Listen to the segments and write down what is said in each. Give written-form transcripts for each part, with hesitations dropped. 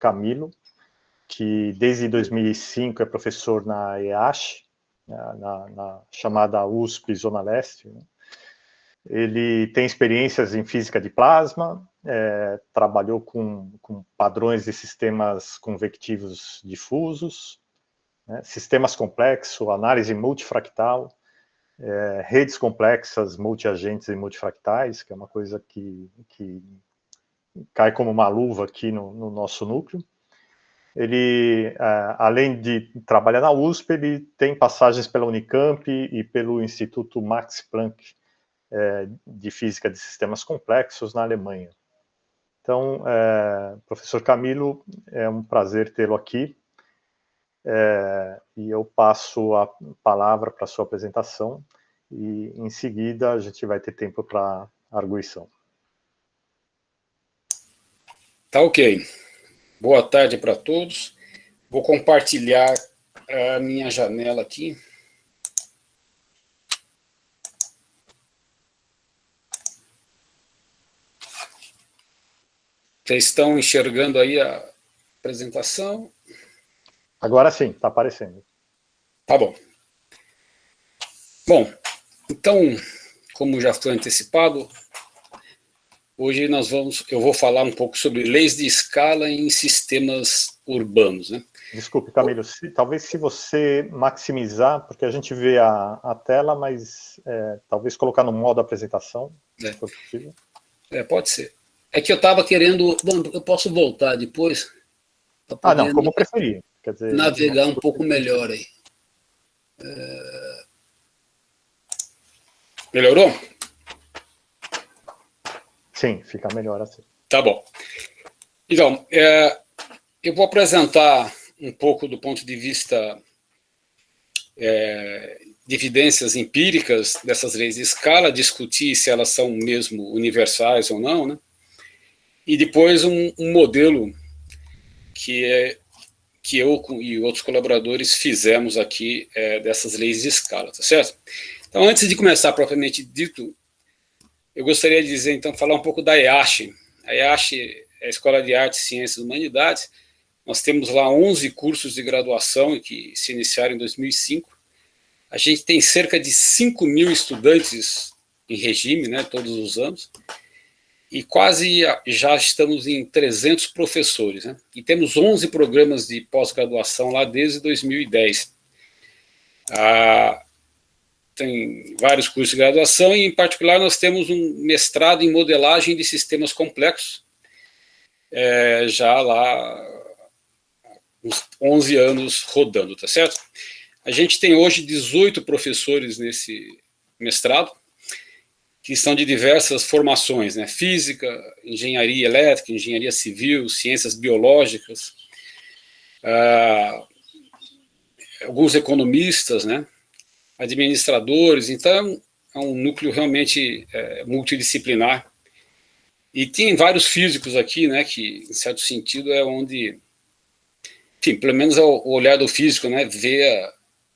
Camilo, que desde 2005 é professor na EASH, na chamada USP Zona Leste, né? Ele tem experiências em física de plasma, trabalhou com padrões de sistemas convectivos difusos, né, sistemas complexos, análise multifractal, redes complexas, multiagentes e multifractais, que é uma coisa que cai como uma luva aqui no nosso núcleo. Ele, além de trabalhar na USP, ele tem passagens pela Unicamp e pelo Instituto Max Planck, de Física de Sistemas Complexos, na Alemanha. Então, professor Camilo, é um prazer tê-lo aqui, e eu passo a palavra para a sua apresentação, e em seguida a gente vai ter tempo para arguição. Tá ok. Boa tarde para todos. Vou compartilhar a minha janela aqui. Vocês estão enxergando aí a apresentação? Agora sim, está aparecendo. Tá bom. Bom, então, como já foi antecipado, hoje eu vou falar um pouco sobre leis de escala em sistemas urbanos, né? Desculpe, Camilo, talvez se você maximizar, porque a gente vê a tela, mas talvez colocar no modo apresentação, se for possível. Pode ser. É que eu estava querendo... Bom, eu posso voltar depois? Não, como preferir. Quer dizer, navegar um pouco melhor aí. Melhorou? Sim, fica melhor assim. Tá bom. Então, eu vou apresentar um pouco do ponto de vista de evidências empíricas dessas leis de escala, discutir se elas são mesmo universais ou não, né? E depois um modelo que eu e outros colaboradores fizemos aqui dessas leis de escala, tá certo? Então, antes de começar propriamente dito, eu gostaria de dizer, então, falar um pouco da EASH. A EASH é a Escola de Artes, Ciências e Humanidades. Nós temos lá 11 cursos de graduação que se iniciaram em 2005. A gente tem cerca de 5.000 estudantes em regime, né, todos os anos. E quase já estamos em 300 professores, né? E temos 11 programas de pós-graduação lá desde 2010. Tem vários cursos de graduação e, em particular, nós temos um mestrado em modelagem de sistemas complexos, já lá uns 11 anos rodando, tá certo? A gente tem hoje 18 professores nesse mestrado, que são de diversas formações, né? Física, engenharia elétrica, engenharia civil, ciências biológicas, alguns economistas, né? Administradores. Então é um núcleo realmente multidisciplinar. E tem vários físicos aqui, né? Que, em certo sentido, é onde, enfim, pelo menos é o olhar do físico, né? Ver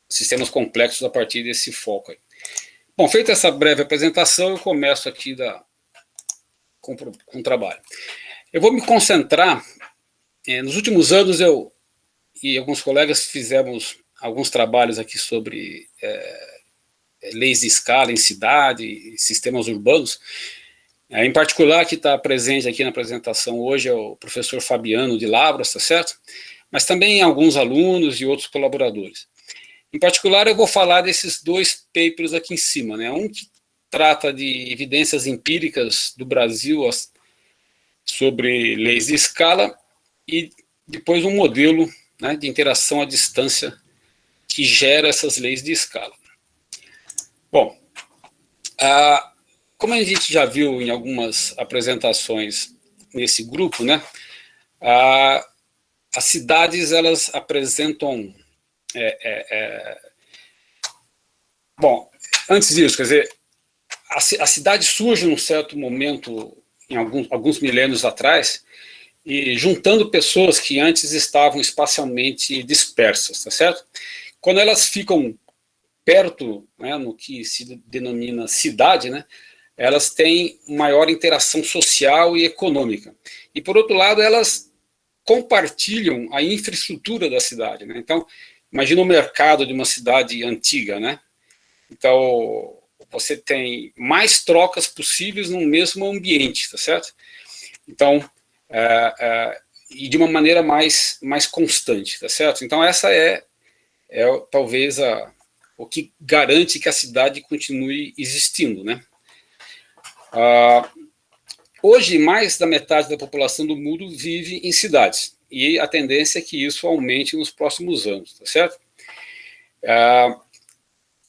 sistemas complexos a partir desse foco aí. Bom, feita essa breve apresentação, eu começo aqui com o trabalho. Eu vou me concentrar, nos últimos anos eu e alguns colegas fizemos alguns trabalhos aqui sobre leis de escala em cidade e sistemas urbanos. Em particular, que está presente aqui na apresentação hoje é o professor Fabiano de Lavras, tá certo? Mas também alguns alunos e outros colaboradores. Em particular, eu vou falar desses dois papers aqui em cima, né? Um que trata de evidências empíricas do Brasil sobre leis de escala e depois um modelo, né, de interação à distância que gera essas leis de escala. Bom, como a gente já viu em algumas apresentações nesse grupo, né, as cidades elas apresentam bom, antes disso, quer dizer, a cidade surge num certo momento, em alguns milênios atrás, e juntando pessoas que antes estavam espacialmente dispersas, tá certo? Quando elas ficam perto, né, no que se denomina cidade, né, elas têm maior interação social e econômica. E, por outro lado, elas compartilham a infraestrutura da cidade, né? Então, imagina o mercado de uma cidade antiga, né? Então, você tem mais trocas possíveis no mesmo ambiente, tá certo? Então, e de uma maneira mais constante, tá certo? Então, essa é talvez o que garante que a cidade continue existindo, né? Hoje, mais da metade da população do mundo vive em cidades, e a tendência é que isso aumente nos próximos anos, tá certo?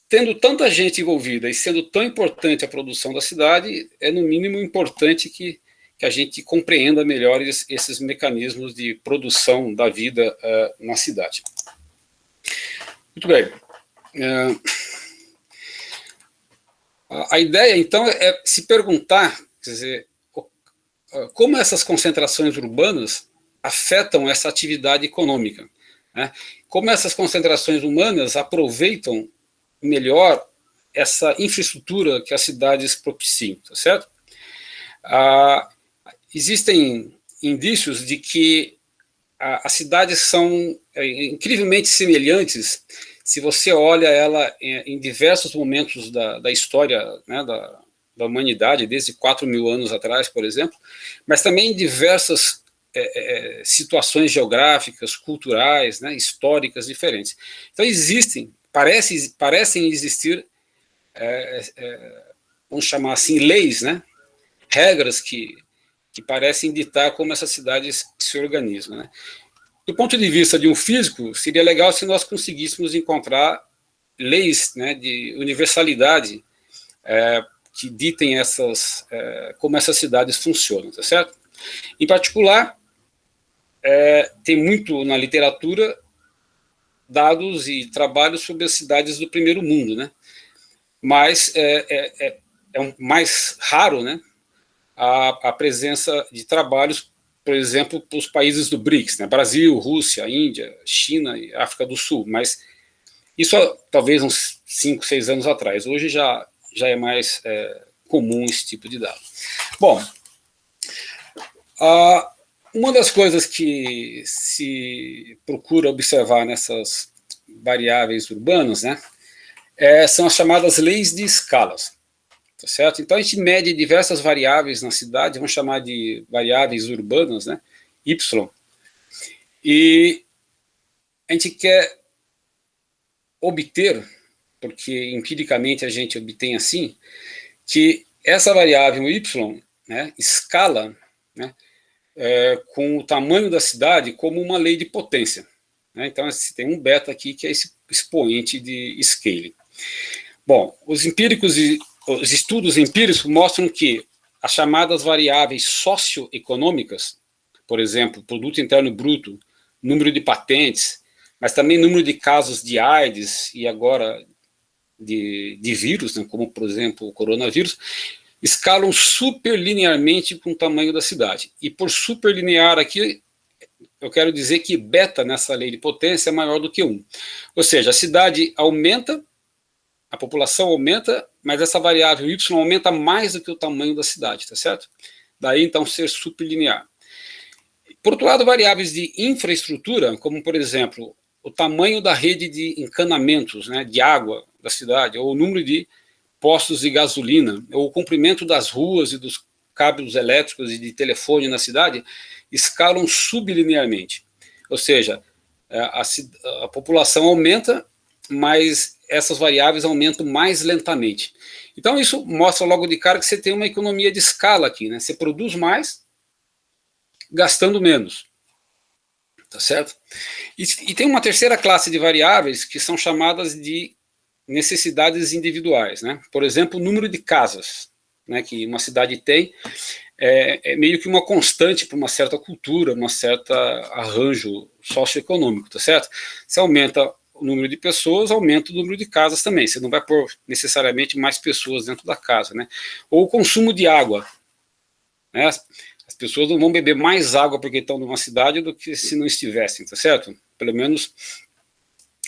Tendo tanta gente envolvida e sendo tão importante a produção da cidade, é no mínimo importante que a gente compreenda melhor esses mecanismos de produção da vida na cidade. Muito bem. A ideia, então, é se perguntar, quer dizer, como essas concentrações urbanas afetam essa atividade econômica, né? Como essas concentrações humanas aproveitam melhor essa infraestrutura que as cidades propiciam, tá certo? Existem indícios de que as cidades são incrivelmente semelhantes se você olha ela em diversos momentos da história, né, da humanidade, desde 4.000 anos atrás, por exemplo, mas também em diversas situações geográficas, culturais, né, históricas diferentes. Então parecem existir, vamos chamar assim, leis, né, regras que parecem ditar como essas cidades se organizam, né? Do ponto de vista de um físico, seria legal se nós conseguíssemos encontrar leis, né, de universalidade que ditem como essas cidades funcionam, tá certo? Em particular, tem muito na literatura dados e trabalhos sobre as cidades do primeiro mundo, né? Mas é mais raro, né, a presença de trabalhos, por exemplo, para os países do BRICS, né? Brasil, Rússia, Índia, China e África do Sul, mas isso talvez uns 5, 6 anos atrás. Hoje já é mais comum esse tipo de dado. Bom, uma das coisas que se procura observar nessas variáveis urbanas, né, são as chamadas leis de escalas. Tá certo? Então a gente mede diversas variáveis na cidade, vamos chamar de variáveis urbanas, né? Y. E a gente quer obter, porque empiricamente a gente obtém assim, que essa variável Y, né, escala, né, com o tamanho da cidade como uma lei de potência, né? Então você tem um beta aqui que é esse expoente de scaling. Bom, os estudos empíricos mostram que as chamadas variáveis socioeconômicas, por exemplo, produto interno bruto, número de patentes, mas também número de casos de AIDS e agora de vírus, né, como por exemplo o coronavírus, escalam superlinearmente com o tamanho da cidade. E por superlinear aqui, eu quero dizer que beta nessa lei de potência é maior do que 1. Ou seja, a cidade aumenta, a população aumenta, mas essa variável Y aumenta mais do que o tamanho da cidade, tá certo? Daí, então, ser superlinear. Por outro lado, variáveis de infraestrutura, como, por exemplo, o tamanho da rede de encanamentos, né, de água da cidade, ou o número de postos de gasolina, ou o comprimento das ruas e dos cabos elétricos e de telefone na cidade, escalam sublinearmente. Ou seja, a população aumenta, mas essas variáveis aumentam mais lentamente. Então isso mostra logo de cara que você tem uma economia de escala aqui, né? Você produz mais, gastando menos. Tá certo? E tem uma terceira classe de variáveis que são chamadas de necessidades individuais, né? Por exemplo, o número de casas, né, que uma cidade tem é meio que uma constante para uma certa cultura, uma certa arranjo socioeconômico, tá certo? Você aumenta o número de pessoas, aumenta o número de casas também. Você não vai pôr necessariamente mais pessoas dentro da casa, né? Ou o consumo de água, né? As pessoas não vão beber mais água porque estão numa cidade do que se não estivessem, tá certo? Pelo menos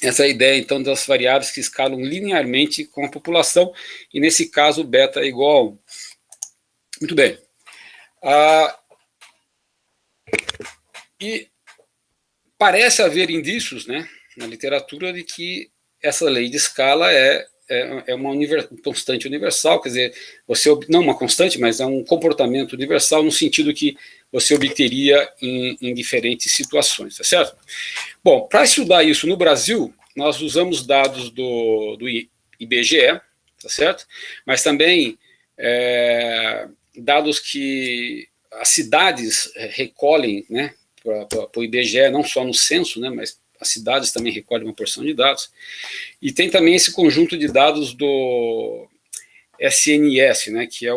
essa é a ideia, então, das variáveis que escalam linearmente com a população, e nesse caso o beta é igual a 1. Muito bem. E parece haver indícios, né, na literatura de que essa lei de escala é uma constante universal, quer dizer, não uma constante, mas é um comportamento universal no sentido que você obteria em diferentes situações, tá certo? Bom, para estudar isso no Brasil, nós usamos dados do IBGE, tá certo? Mas também dados que as cidades recolhem, né, para o IBGE, não só no censo, né, mas as cidades também recolhem uma porção de dados. E tem também esse conjunto de dados do SNS, né, que é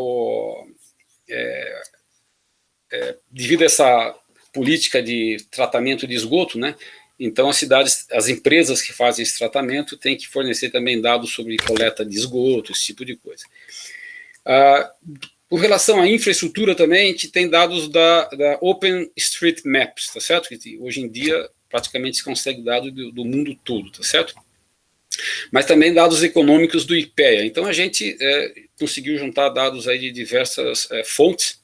devido a essa política de tratamento de esgoto, né, então as cidades, as empresas que fazem esse tratamento têm que fornecer também dados sobre coleta de esgoto, esse tipo de coisa. Com relação à infraestrutura também, a gente tem dados da OpenStreetMaps, tá certo? Que hoje em dia praticamente se consegue dados do mundo todo, tá certo? Mas também dados econômicos do IPEA. Então a gente conseguiu juntar dados aí de diversas fontes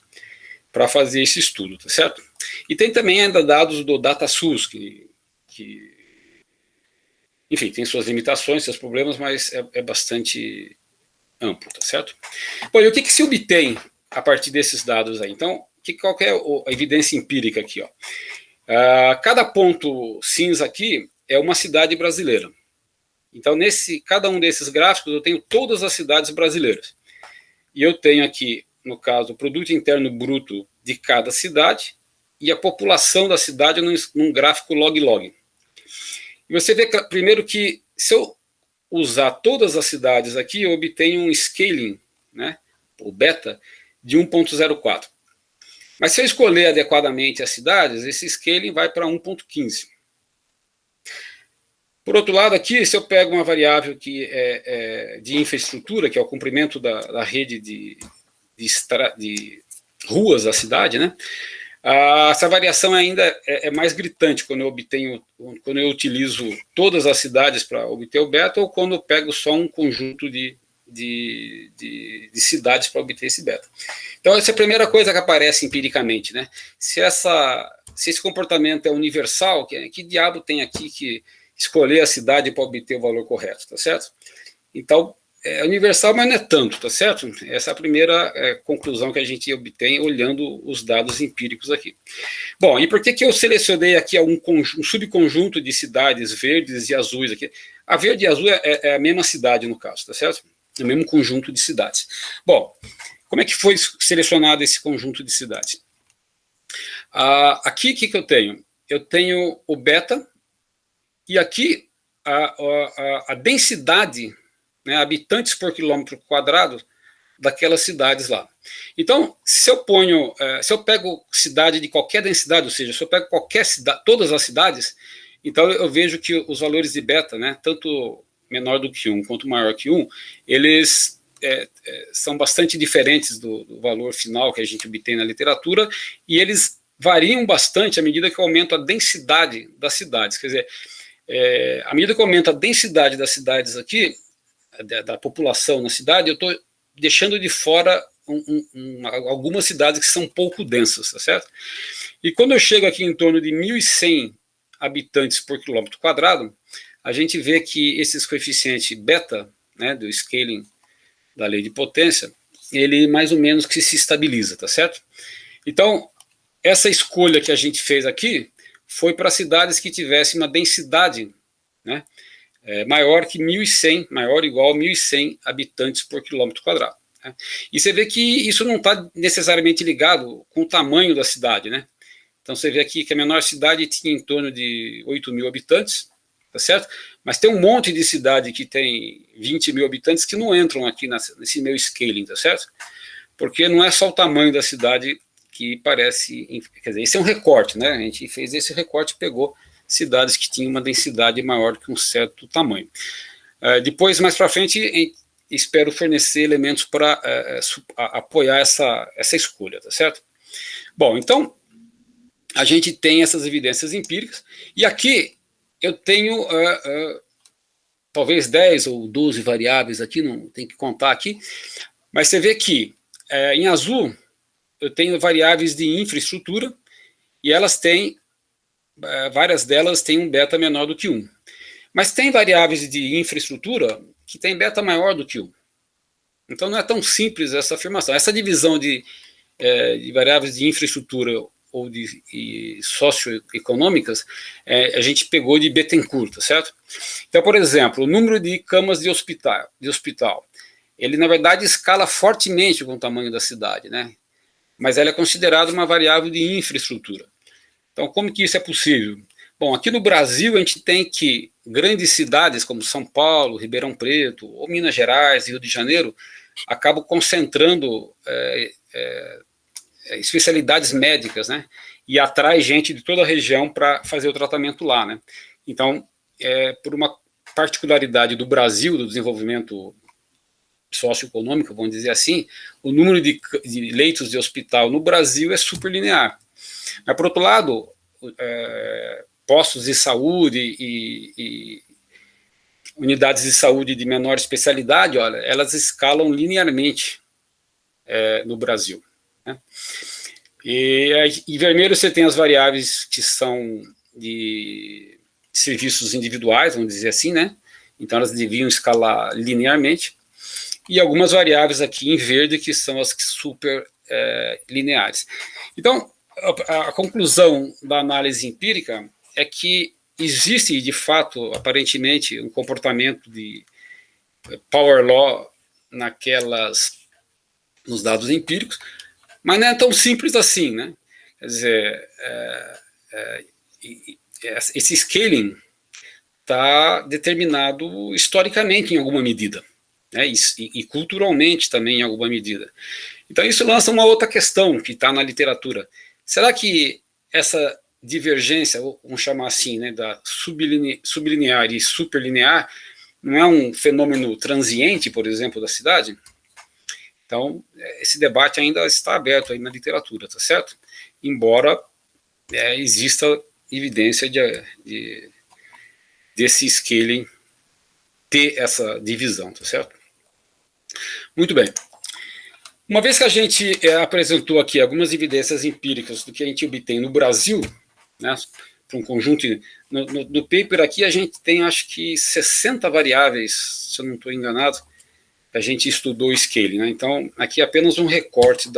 para fazer esse estudo, tá certo? E tem também ainda dados do DataSUS, que enfim, tem suas limitações, seus problemas, mas é bastante amplo, tá certo? Bom, e o que se obtém a partir desses dados aí? Então, qual que é a evidência empírica aqui, ó? Cada ponto cinza aqui é uma cidade brasileira. Então, cada um desses gráficos, eu tenho todas as cidades brasileiras. E eu tenho aqui, no caso, o produto interno bruto de cada cidade e a população da cidade num gráfico log-log. E você vê, primeiro, que se eu usar todas as cidades aqui, eu obtenho um scaling, né, o beta, de 1.04. Mas se eu escolher adequadamente as cidades, esse scaling vai para 1.15. Por outro lado, aqui, se eu pego uma variável que é de infraestrutura, que é o comprimento da rede de ruas da cidade, né, essa variação ainda é mais gritante quando eu utilizo todas as cidades para obter o beta, ou quando eu pego só um conjunto de cidades para obter esse beta. Então, essa é a primeira coisa que aparece empiricamente, né? Se esse comportamento é universal, que diabo tem aqui que escolher a cidade para obter o valor correto, tá certo? Então, é universal, mas não é tanto, tá certo? Essa é a primeira conclusão que a gente obtém olhando os dados empíricos aqui. Bom, e por que eu selecionei aqui um subconjunto de cidades verdes e azuis aqui? A verde e azul é a mesma cidade, no caso, tá certo? É o mesmo conjunto de cidades. Bom, como é que foi selecionado esse conjunto de cidades? Aqui, o que eu tenho? Eu tenho o beta, e aqui a densidade, né, habitantes por quilômetro quadrado daquelas cidades lá. Então, se eu pego cidade de qualquer densidade, ou seja, se eu pego todas as cidades, então eu vejo que os valores de beta, né, tanto menor do que 1 quanto maior que 1, eles são bastante diferentes do valor final que a gente obtém na literatura, e eles variam bastante à medida que eu aumento a densidade das cidades. Quer dizer, à medida que eu aumento a densidade das cidades aqui, da população na cidade, eu estou deixando de fora algumas cidades que são pouco densas, tá certo? E quando eu chego aqui em torno de 1.100 habitantes por quilômetro quadrado, a gente vê que esses coeficientes beta, né, do scaling da lei de potência, ele mais ou menos que se estabiliza, tá certo? Então, essa escolha que a gente fez aqui foi para cidades que tivessem uma densidade, né, maior que 1.100, maior ou igual a 1.100 habitantes por quilômetro quadrado. Né? E você vê que isso não está necessariamente ligado com o tamanho da cidade, né? Então você vê aqui que a menor cidade tinha em torno de 8.000 habitantes, tá certo? Mas tem um monte de cidade que tem 20.000 habitantes que não entram aqui nesse meu scaling, tá certo? Porque não é só o tamanho da cidade que parece... Quer dizer, esse é um recorte, né? A gente fez esse recorte e pegou cidades que tinham uma densidade maior que um certo tamanho. Depois, mais para frente, espero fornecer elementos para apoiar essa escolha, tá certo? Bom, então, a gente tem essas evidências empíricas, e aqui eu tenho talvez 10 ou 12 variáveis aqui, não tem que contar aqui, mas você vê que em azul eu tenho variáveis de infraestrutura, e elas têm várias delas têm um beta menor do que 1. Mas tem variáveis de infraestrutura que tem beta maior do que 1. Então não é tão simples essa afirmação. Essa divisão de variáveis de infraestrutura ou de socioeconômicas, a gente pegou de Bettencourt, tá certo? Então, por exemplo, o número de camas de hospital, ele na verdade escala fortemente com o tamanho da cidade, né? Mas ela é considerada uma variável de infraestrutura. Então, como que isso é possível? Bom, aqui no Brasil a gente tem que grandes cidades como São Paulo, Ribeirão Preto, ou Minas Gerais, Rio de Janeiro, acabam concentrando especialidades médicas, né? E atrai gente de toda a região para fazer o tratamento lá, né? Então, por uma particularidade do Brasil, do desenvolvimento socioeconômico, vamos dizer assim, o número de leitos de hospital no Brasil é super linear. Mas, por outro lado, postos de saúde e unidades de saúde de menor especialidade, olha, elas escalam linearmente no Brasil, né? E em vermelho você tem as variáveis que são de serviços individuais, vamos dizer assim, né? Então elas deviam escalar linearmente. E algumas variáveis aqui em verde que são as super lineares. Então, a conclusão da análise empírica é que existe, de fato, aparentemente, um comportamento de power law nos dados empíricos, mas não é tão simples assim, né? Quer dizer, esse scaling está determinado historicamente em alguma medida, né? E culturalmente também em alguma medida. Então isso lança uma outra questão que está na literatura. Será que essa divergência, vamos chamar assim, né, da sublinear e superlinear, não é um fenômeno transiente, por exemplo, da cidade? Então, esse debate ainda está aberto aí na literatura, tá certo? Embora exista evidência desse scaling ter essa divisão, tá certo? Muito bem. Uma vez que a gente apresentou aqui algumas evidências empíricas do que a gente obtém no Brasil, né, para um conjunto, no paper aqui a gente tem acho que 60 variáveis, se eu não estou enganado, a gente estudou o scaling, né? Então aqui é apenas um recorte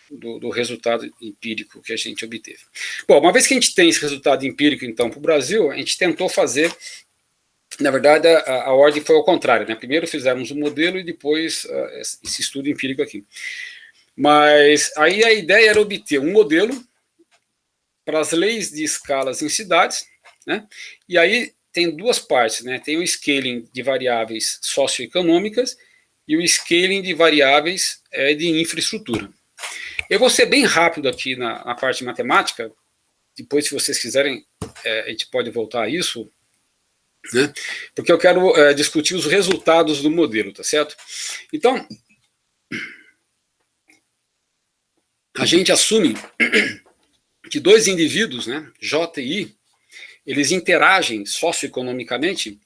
do resultado empírico que a gente obteve. Bom, uma vez que a gente tem esse resultado empírico então para o Brasil, a gente tentou fazer, na verdade a ordem foi ao contrário, né? Primeiro fizemos um modelo e depois esse estudo empírico aqui. Mas aí a ideia era obter um modelo para as leis de escalas em cidades, né? E aí tem duas partes, né? Tem o scaling de variáveis socioeconômicas e o scaling de variáveis de infraestrutura. Eu vou ser bem rápido aqui na parte matemática, depois, se vocês quiserem, a gente pode voltar a isso, né? Porque eu quero discutir os resultados do modelo, tá certo? Então, a gente assume que dois indivíduos, né, J e I, eles interagem socioeconomicamente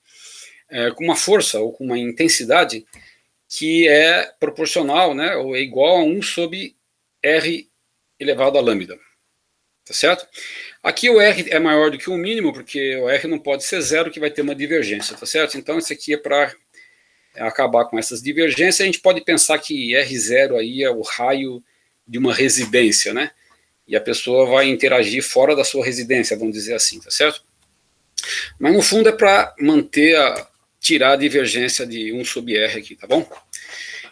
com uma força ou com uma intensidade que é proporcional, né, ou é igual a 1 sobre R elevado a lambda. Tá certo? Aqui o R é maior do que o mínimo, porque o R não pode ser zero, que vai ter uma divergência, tá certo? Então, isso aqui é para acabar com essas divergências. A gente pode pensar que R0 aí é o raio de uma residência, né? E a pessoa vai interagir fora da sua residência, vamos dizer assim, tá certo? Mas, no fundo, é para tirar a divergência de 1 sobre R aqui, tá bom?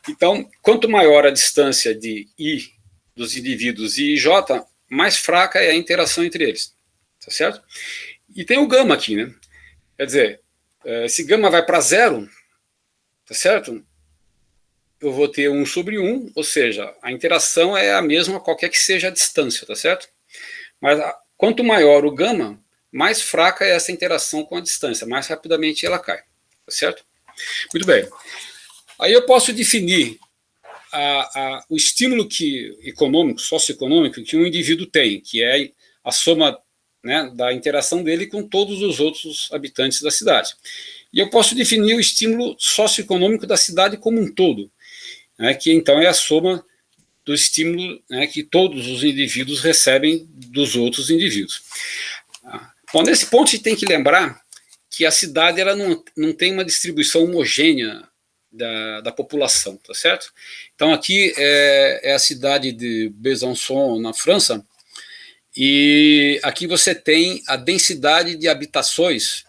Então, quanto maior a distância de I dos indivíduos I e J, mais fraca é a interação entre eles, tá certo? E tem o gama aqui, né? Quer dizer, se gama vai para zero, tá certo? Eu vou ter 1 sobre 1, ou seja, a interação é a mesma qualquer que seja a distância, tá certo? Mas quanto maior o gama, mais fraca é essa interação com a distância, mais rapidamente ela cai, tá certo? Muito bem. Aí eu posso definir o estímulo socioeconômico que um indivíduo tem, que é a soma, né, da interação dele com todos os outros habitantes da cidade. E eu posso definir o estímulo socioeconômico da cidade como um todo, né, que então é a soma do estímulo, né, que todos os indivíduos recebem dos outros indivíduos. Bom, nesse ponto a gente tem que lembrar que a cidade ela não tem uma distribuição homogênea da população, tá certo? Então aqui é a cidade de Besançon, na França, e aqui você tem a densidade de habitações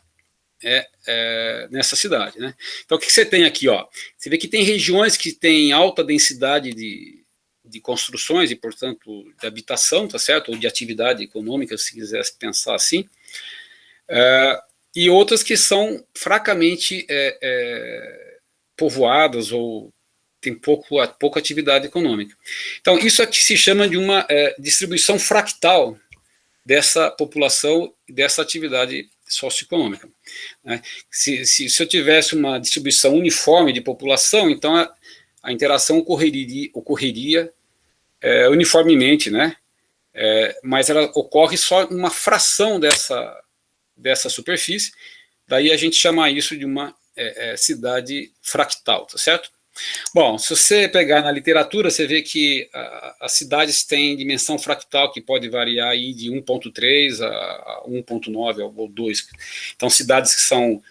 nessa cidade, né? Então o que você tem aqui, ó? Você vê que tem regiões que têm alta densidade de construções e, portanto, de habitação, tá certo? Ou de atividade econômica, se quisesse pensar assim, e outras que são fracamente povoadas ou tem pouca atividade econômica. Então, isso aqui se chama de uma distribuição fractal dessa população e dessa atividade socioeconômica. Né? Se eu tivesse uma distribuição uniforme de população, então a interação ocorreria uniformemente, né? Mas ela ocorre só uma fração dessa superfície, daí a gente chama isso de uma cidade fractal, tá certo? Bom, se você pegar na literatura, você vê que as cidades têm dimensão fractal que pode variar aí de 1.3 a 1.9 ou 2. Então, cidades que são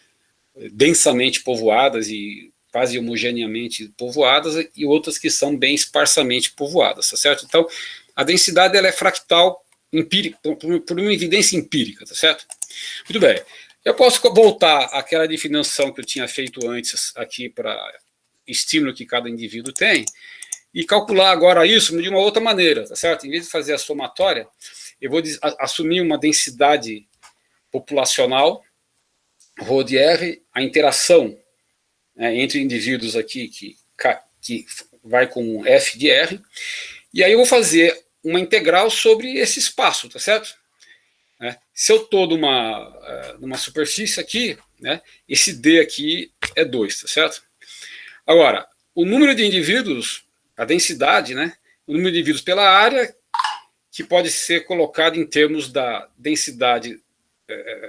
densamente povoadas e quase homogeneamente povoadas e outras que são bem esparsamente povoadas, tá certo? Então, a densidade ela é fractal empírica, por uma evidência empírica, tá certo? Muito bem. Eu posso voltar àquela definição que eu tinha feito antes aqui para estímulo que cada indivíduo tem e calcular agora isso de uma outra maneira, tá certo? Em vez de fazer a somatória, eu vou assumir uma densidade populacional, ρ de R, a interação entre indivíduos aqui que vai com F de R, e aí eu vou fazer uma integral sobre esse espaço, tá certo? Se eu estou numa superfície aqui, né, esse D aqui é 2, tá certo? Agora, o número de indivíduos, a densidade, né, o número de indivíduos pela área, que pode ser colocado em termos da densidade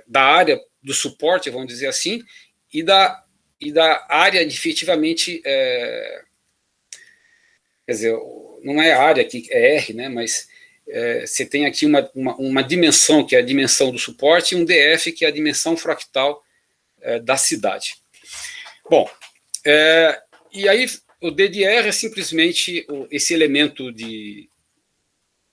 da área do suporte, vamos dizer assim, e da área efetivamente, quer dizer, não é a área aqui, é R, né, mas você tem aqui uma dimensão, que é a dimensão do suporte, e um DF, que é a dimensão fractal da cidade. Bom, e aí o D de R é simplesmente esse elemento de...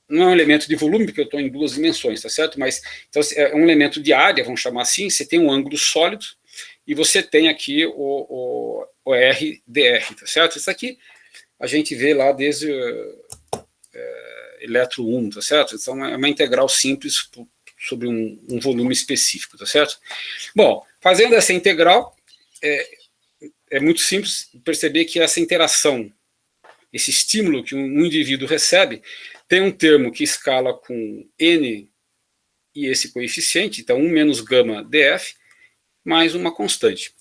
Não é um elemento de volume, porque eu estou em duas dimensões, tá certo? Mas então, é um elemento de área, vamos chamar assim, você tem um ângulo sólido, e você tem aqui o RdR, tá certo? Isso aqui a gente vê lá desde eletro 1, tá certo? Então é uma integral simples sobre um volume específico, tá certo? Bom, fazendo essa integral, é muito simples perceber que essa interação, esse estímulo que um indivíduo recebe, tem um termo que escala com N e esse coeficiente, então 1 menos gama df, mais uma constante.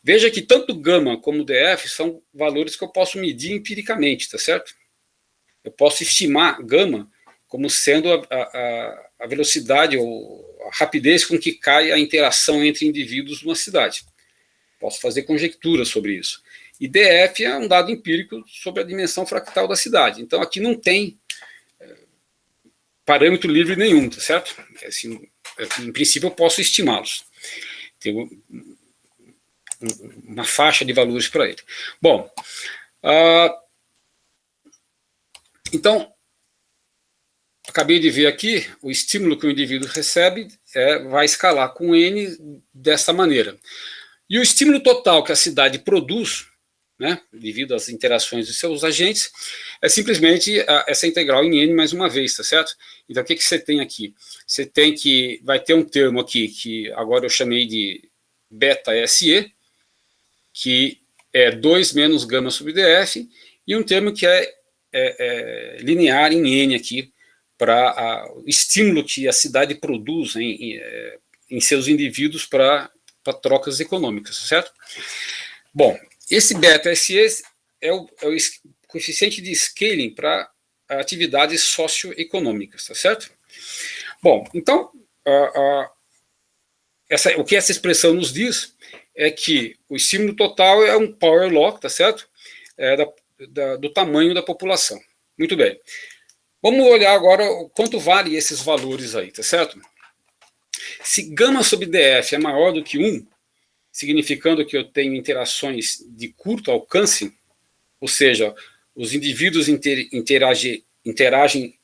Veja que tanto gama como df são valores que eu posso medir empiricamente, tá certo? Eu posso estimar gama como sendo a velocidade ou a rapidez com que cai a interação entre indivíduos numa cidade. Posso fazer conjecturas sobre isso. E df é um dado empírico sobre a dimensão fractal da cidade. Então aqui não tem parâmetro livre nenhum, tá certo? Assim, em princípio eu posso estimá-los. Tem uma faixa de valores para ele. Bom, então, acabei de ver aqui, o estímulo que o indivíduo recebe vai escalar com N dessa maneira. E o estímulo total que a cidade produz, né, devido às interações de seus agentes, é simplesmente essa integral em N mais uma vez, tá certo? Então, o que você tem aqui? Você tem que, vai ter um termo aqui, que agora eu chamei de beta SE, que é 2 menos gama sobre df, e um termo que é linear em N aqui, para o estímulo que a cidade produz em seus indivíduos para trocas econômicas, certo? Bom, esse beta SE é o coeficiente de scaling para atividades socioeconômicas, tá certo? Bom, então, o que essa expressão nos diz é que o estímulo total é um power law, tá certo? Do tamanho da população. Muito bem. Vamos olhar agora quanto vale esses valores aí, tá certo? Se gama sobre DF é maior do que 1, significando que eu tenho interações de curto alcance, ou seja, os indivíduos interagem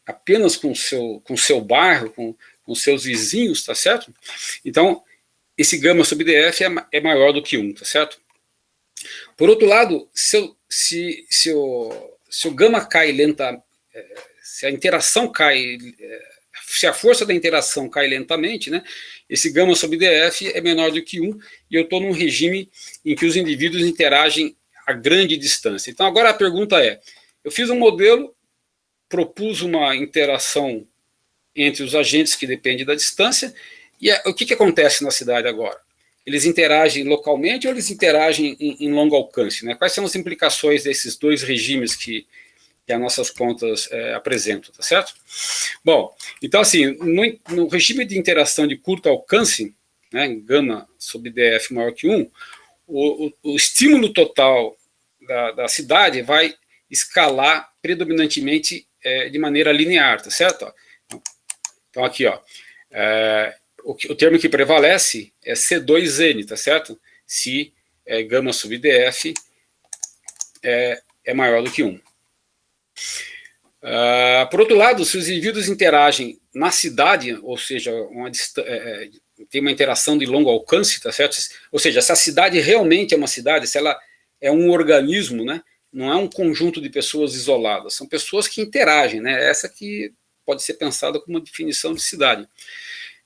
apenas com o seu bairro, com seus vizinhos, tá certo? Então, esse gama sobre DF é maior do que 1, tá certo? Por outro lado, se o gama cai se a interação cai, se a força da interação cai lentamente, né, esse gama sobre DF é menor do que 1, e eu estou num regime em que os indivíduos interagem a grande distância. Então, agora a pergunta é, eu fiz um modelo, propus uma interação entre os agentes que dependem da distância, e o que acontece na cidade agora? Eles interagem localmente ou eles interagem em longo alcance? Né? Quais são as implicações desses dois regimes que as nossas contas apresentam, tá certo? Bom, então assim, no regime de interação de curto alcance, né, gama sobre DF maior que 1, o estímulo total da cidade vai escalar predominantemente de maneira linear, tá certo? Então aqui, ó, o termo que prevalece é C2N, tá certo? Se gama sobre DF é maior do que 1. Por outro lado, se os indivíduos interagem na cidade, ou seja, tem uma interação de longo alcance, tá certo? Ou seja, se a cidade realmente é uma cidade, se ela é um organismo, né? Não é um conjunto de pessoas isoladas, são pessoas que interagem, né? Essa que pode ser pensada como uma definição de cidade.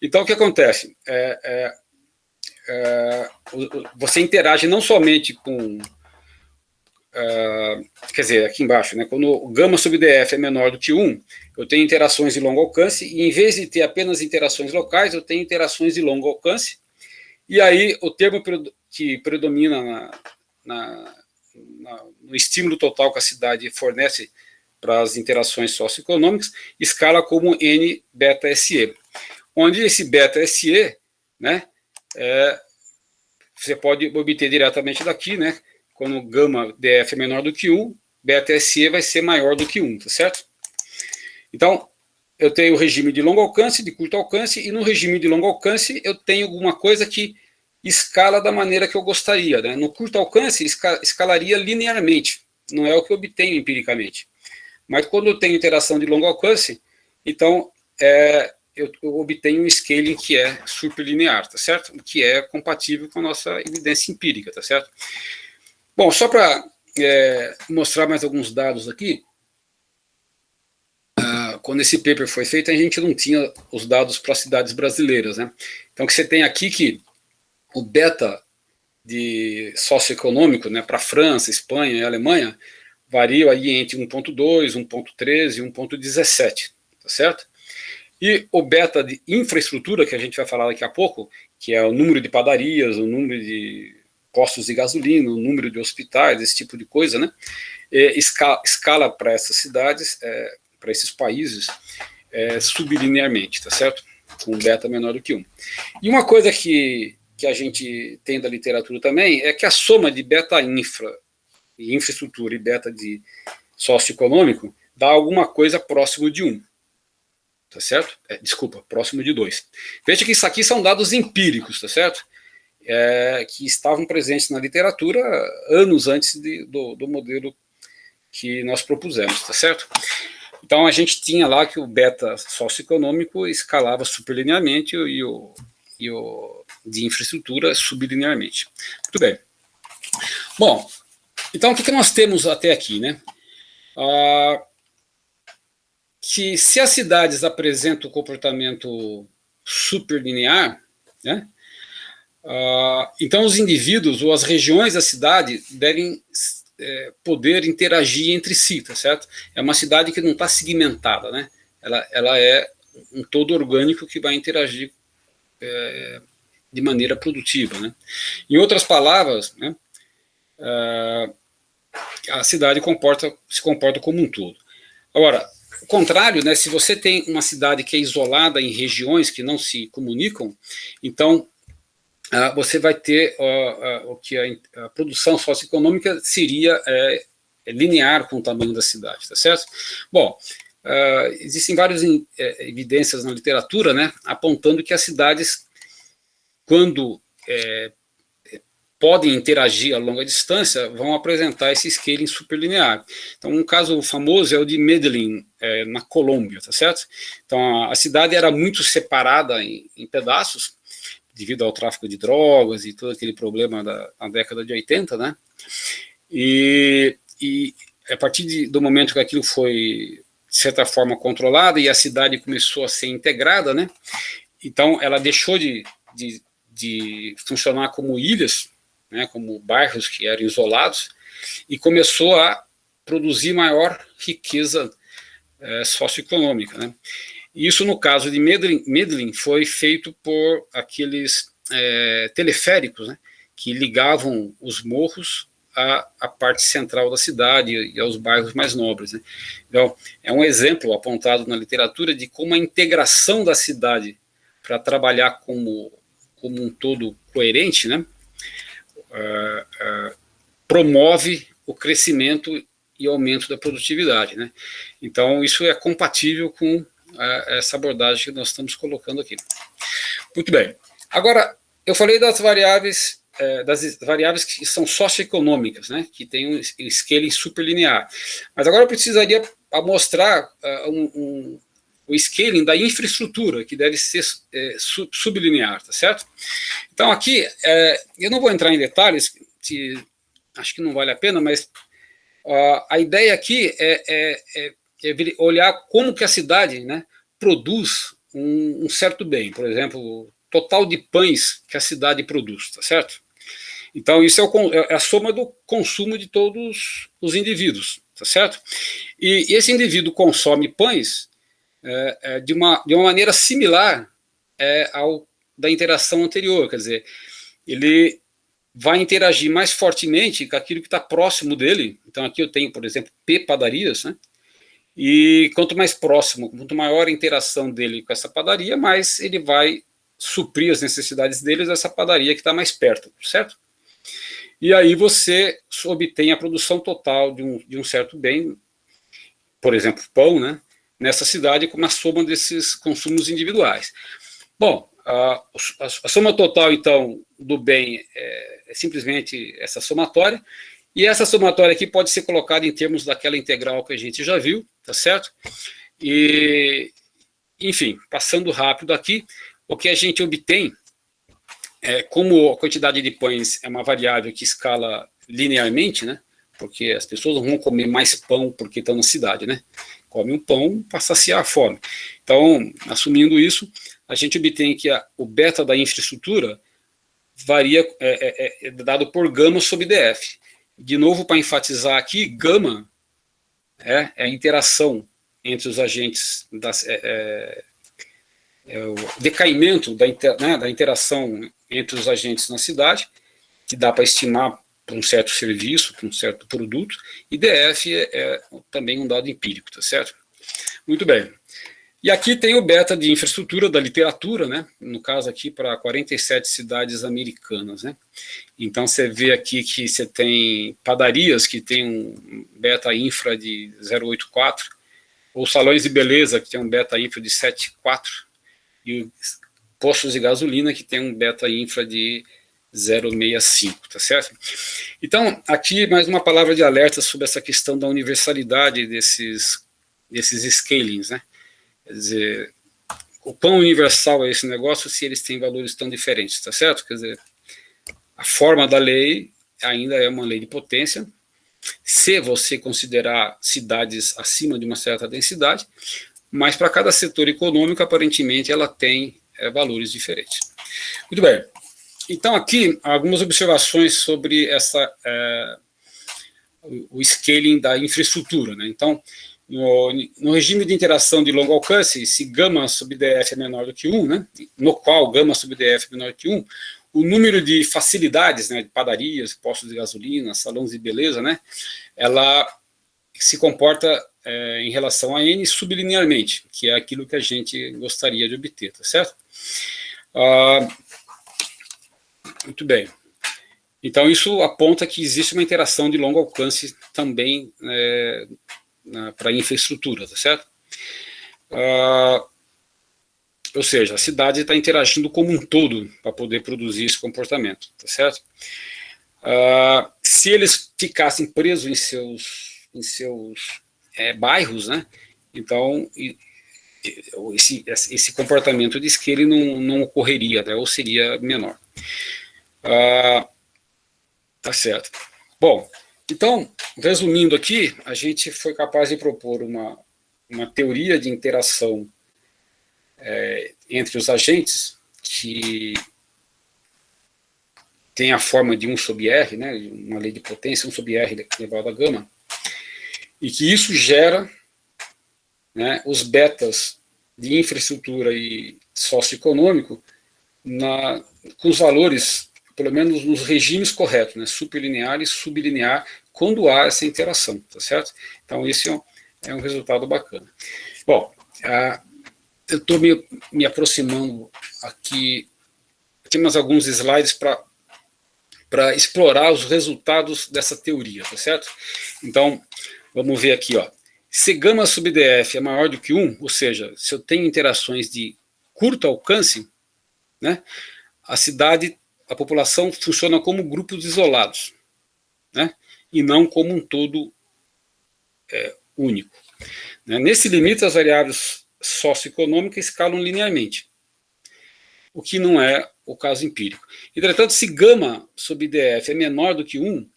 Então, o que acontece? Você interage não somente com... quer dizer, aqui embaixo, né, quando o gama sobre DF é menor do que 1, eu tenho interações de longo alcance, e em vez de ter apenas interações locais, eu tenho interações de longo alcance, e aí o termo que predomina no estímulo total que a cidade fornece para as interações socioeconômicas, escala como N beta SE, onde esse beta SE, né, você pode obter diretamente daqui, né, quando gama DF é menor do que 1, beta SE vai ser maior do que 1, tá certo? Então, eu tenho o regime de longo alcance, de curto alcance, e no regime de longo alcance eu tenho alguma coisa que escala da maneira que eu gostaria, né? No curto alcance, escalaria linearmente, não é o que eu obtenho empiricamente. Mas quando eu tenho interação de longo alcance, então eu obtenho um scaling que é superlinear, tá certo? Que é compatível com a nossa evidência empírica, tá certo? Bom, só para mostrar mais alguns dados aqui, quando esse paper foi feito, a gente não tinha os dados para cidades brasileiras, né? Então, o que você tem aqui que o beta de socioeconômico, né, para França, Espanha e Alemanha, varia aí entre 1.2, 1.13 e 1.17, tá certo? E o beta de infraestrutura, que a gente vai falar daqui a pouco, que é o número de padarias, o número de postos de gasolina, o número de hospitais, esse tipo de coisa, né? Escala para essas cidades, para esses países, sublinearmente, tá certo? Com um beta menor do que 1. E uma coisa que a gente tem da literatura também é que a soma de beta infraestrutura e beta de socioeconômico dá alguma coisa próximo de 1. Tá certo? Desculpa, próximo de 2. Veja que isso aqui são dados empíricos, tá certo? Que estavam presentes na literatura anos antes do modelo que nós propusemos, tá certo? Então a gente tinha lá que o beta socioeconômico escalava superlinearmente e o de infraestrutura sublinearmente. Muito bem. Bom, então o que nós temos até aqui, né? Que se as cidades apresentam um comportamento superlinear, né? Então os indivíduos ou as regiões da cidade devem poder interagir entre si, tá certo? É uma cidade que não está segmentada, né? Ela é um todo orgânico que vai interagir de maneira produtiva, né? Em outras palavras, né, a cidade se comporta como um todo. Agora, o contrário, né, se você tem uma cidade que é isolada em regiões que não se comunicam, então você vai ter o que a produção socioeconômica seria linear com o tamanho da cidade, tá certo? Bom, existem várias evidências na literatura, né, apontando que as cidades, quando podem interagir a longa distância, vão apresentar esse scaling superlinear. Então, um caso famoso é o de Medellín, na Colômbia, tá certo? Então, a cidade era muito separada em pedaços, devido ao tráfico de drogas e todo aquele problema da década de 80, né? E a partir do momento que aquilo foi, de certa forma, controlado e a cidade começou a ser integrada, né? Então, ela deixou de funcionar como ilhas, né, como bairros que eram isolados, e começou a produzir maior riqueza socioeconômica, né? E isso, no caso de Medellín, foi feito por aqueles teleféricos, né, que ligavam os morros à parte central da cidade e aos bairros mais nobres, né? Então, é um exemplo apontado na literatura de como a integração da cidade para trabalhar como um todo coerente, né, promove o crescimento e aumento da produtividade, né? Então, isso é compatível com essa abordagem que nós estamos colocando aqui. Muito bem. Agora, eu falei das variáveis que são socioeconômicas, né, que tem um scaling superlinear. Mas agora eu precisaria mostrar o scaling da infraestrutura, que deve ser sublinear, tá certo? Então, aqui, eu não vou entrar em detalhes, acho que não vale a pena, mas a ideia aqui é olhar como que a cidade, né, produz um certo bem. Por exemplo, o total de pães que a cidade produz, tá certo? Então, isso é a soma do consumo de todos os indivíduos, tá certo? E esse indivíduo consome pães de uma maneira similar ao da interação anterior, quer dizer, ele vai interagir mais fortemente com aquilo que está próximo dele. Então, aqui eu tenho, por exemplo, P padarias, né? E quanto mais próximo, quanto maior a interação dele com essa padaria, mais ele vai suprir as necessidades deles dessa padaria que está mais perto, certo? E aí você obtém a produção total de um certo bem, por exemplo, pão, né, nessa cidade, com a soma desses consumos individuais. Bom, a soma total, então, do bem é simplesmente essa somatória, e essa somatória aqui pode ser colocada em termos daquela integral que a gente já viu, tá certo? E, enfim, passando rápido aqui, o que a gente obtém, como a quantidade de pães é uma variável que escala linearmente, né? Porque as pessoas não vão comer mais pão porque estão na cidade, né? Come um pão para saciar a fome. Então, assumindo isso, a gente obtém que o beta da infraestrutura varia, é dado por gama sobre df. De novo, para enfatizar aqui, gama é a interação entre os agentes, o decaimento da interação entre os agentes na cidade, que dá para estimar para um certo serviço, para um certo produto, e DF é também um dado empírico, tá certo? Muito bem. E aqui tem o beta de infraestrutura da literatura, né? No caso aqui para 47 cidades americanas, né? Então você vê aqui que você tem padarias que tem um beta infra de 0,84, ou salões de beleza que tem um beta infra de 7,4, e postos de gasolina que tem um beta infra de 0,65, tá certo? Então, aqui mais uma palavra de alerta sobre essa questão da universalidade desses scalings, né? Quer dizer, o quão universal é esse negócio se eles têm valores tão diferentes, tá certo? Quer dizer, a forma da lei ainda é uma lei de potência, se você considerar cidades acima de uma certa densidade, mas para cada setor econômico, aparentemente, ela tem valores diferentes. Muito bem. Então, aqui, algumas observações sobre o scaling da infraestrutura, né? Então, no regime de interação de longo alcance, se gama sobre df é menor do que 1, né? No qual gama sobre df é menor do que 1, o número de facilidades, né, de padarias, postos de gasolina, salões de beleza, né, ela se comporta em relação a n sublinearmente, que é aquilo que a gente gostaria de obter, tá certo? Muito bem. Então, isso aponta que existe uma interação de longo alcance também para a infraestrutura, tá certo? Ou seja, a cidade está interagindo como um todo para poder produzir esse comportamento, tá certo? Se eles ficassem presos em seus bairros, né, então esse comportamento de scaling não ocorreria, né, ou seria menor. Tá certo. Bom, então, resumindo aqui, a gente foi capaz de propor uma teoria de interação entre os agentes que tem a forma de 1 sobre R, né, uma lei de potência, 1 sobre R elevado a gama, e que isso gera, né, os betas de infraestrutura e socioeconômico com os valores, pelo menos nos regimes corretos, né, superlinear e sublinear, quando há essa interação, tá certo? Então, esse é um resultado bacana. Bom, eu estou me aproximando aqui, temos alguns slides para explorar os resultados dessa teoria, tá certo? Então, vamos ver aqui, ó. Se gama sub df é maior do que 1, ou seja, se eu tenho interações de curto alcance, né, a população funciona como grupos isolados, né, e não como um todo único. Né. Nesse limite, as variáveis socioeconômicas escalam linearmente, o que não é o caso empírico. Entretanto, se gama sub df é menor do que 1,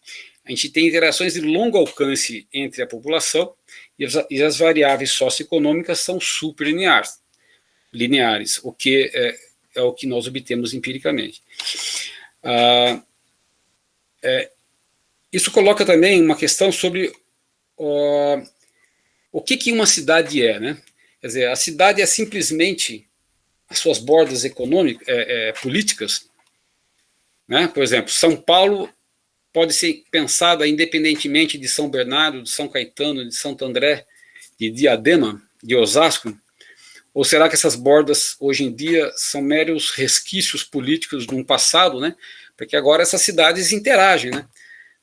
a gente tem interações de longo alcance entre a população e as variáveis socioeconômicas são superlineares, o que é o que nós obtemos empiricamente. Isso coloca também uma questão sobre o que uma cidade é, né? Quer dizer, a cidade é simplesmente as suas bordas econômicas, políticas, né? Por exemplo, São Paulo pode ser pensada independentemente de São Bernardo, de São Caetano, de Santo André, de Diadema, de Osasco? Ou será que essas bordas, hoje em dia, são meros resquícios políticos de um passado, né? Porque agora essas cidades interagem, né?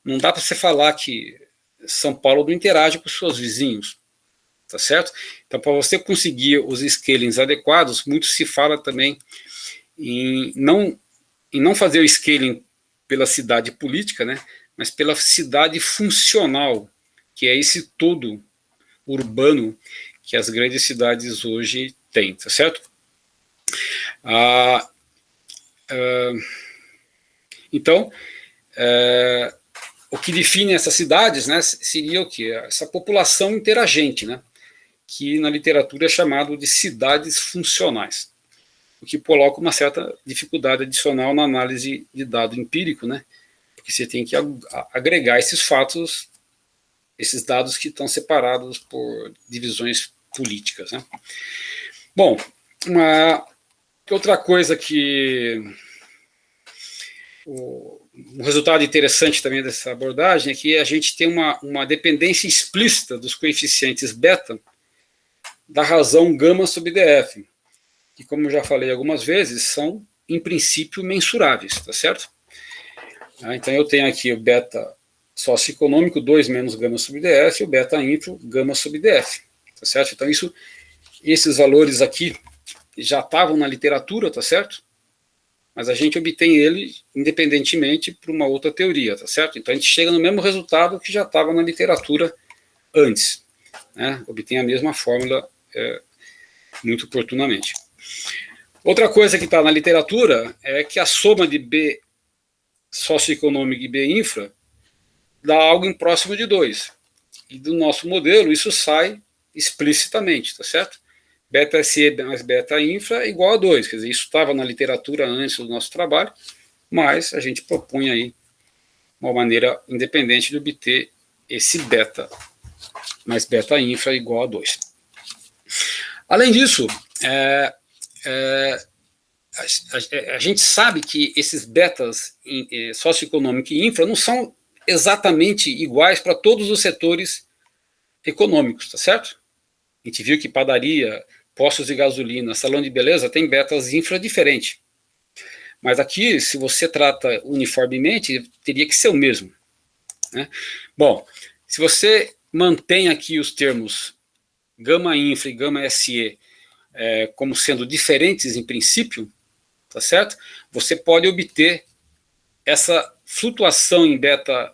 Não dá para você falar que São Paulo não interage com os seus vizinhos, tá certo? Então, para você conseguir os scalings adequados, muito se fala também em não fazer o scaling pela cidade política, né, mas pela cidade funcional, que é esse todo urbano que as grandes cidades hoje têm, tá certo? Então, o que define essas cidades, né, seria o quê? Essa população interagente, né, que na literatura é chamado de cidades funcionais, o que coloca uma certa dificuldade adicional na análise de dado empírico, né? Porque você tem que agregar esses fatos, esses dados que estão separados por divisões políticas, né? Bom, outra coisa que um resultado interessante também dessa abordagem é que a gente tem uma dependência explícita dos coeficientes beta da razão gama sobre df, que, como eu já falei algumas vezes, são, em princípio, mensuráveis, tá certo? Então, eu tenho aqui o beta socioeconômico, 2 menos gama sobre df, e o beta info, gama sobre df, tá certo? Então, esses valores aqui já estavam na literatura, tá certo? Mas a gente obtém ele independentemente por uma outra teoria, tá certo? Então, a gente chega no mesmo resultado que já estava na literatura antes, né? Obtém a mesma fórmula muito oportunamente. Outra coisa que está na literatura é que a soma de B socioeconômico e B infra dá algo em próximo de 2. E do nosso modelo isso sai explicitamente, tá certo? Beta SE mais beta infra é igual a 2. Quer dizer, isso estava na literatura antes do nosso trabalho, mas a gente propõe aí uma maneira independente de obter esse beta mais beta infra igual a 2. Além disso, a gente sabe que esses betas socioeconômico e infra não são exatamente iguais para todos os setores econômicos, tá certo? A gente viu que padaria, postos de gasolina, salão de beleza tem betas infra diferente. Mas aqui, se você trata uniformemente, teria que ser o mesmo, né? Bom, se você mantém aqui os termos gama infra e gama SE como sendo diferentes em princípio, tá certo? Você pode obter essa flutuação em beta,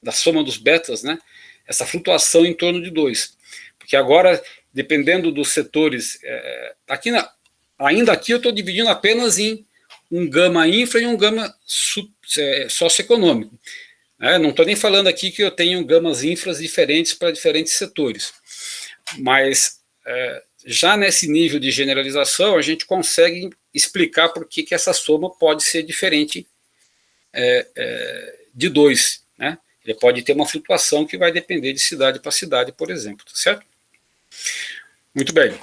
da soma dos betas, né? Essa flutuação em torno de 2. Porque agora, dependendo dos setores, ainda aqui eu estou dividindo apenas em um gama infra e um gama socioeconômico. Não estou nem falando aqui que eu tenho gamas infras diferentes para diferentes setores. Mas já nesse nível de generalização, a gente consegue explicar por que essa soma pode ser diferente de 2, né? Ele pode ter uma flutuação que vai depender de cidade para cidade, por exemplo, tá certo? Muito bem.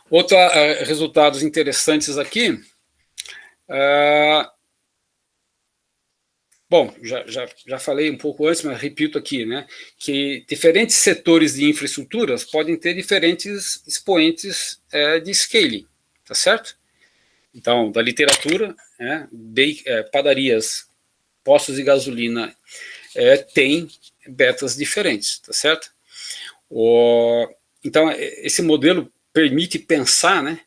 Outros resultados interessantes aqui. Bom, já falei um pouco antes, mas repito aqui, né, que diferentes setores de infraestruturas podem ter diferentes expoentes de scaling, tá certo? Então, da literatura, padarias, postos de gasolina tem betas diferentes, tá certo? Então, esse modelo permite pensar, né,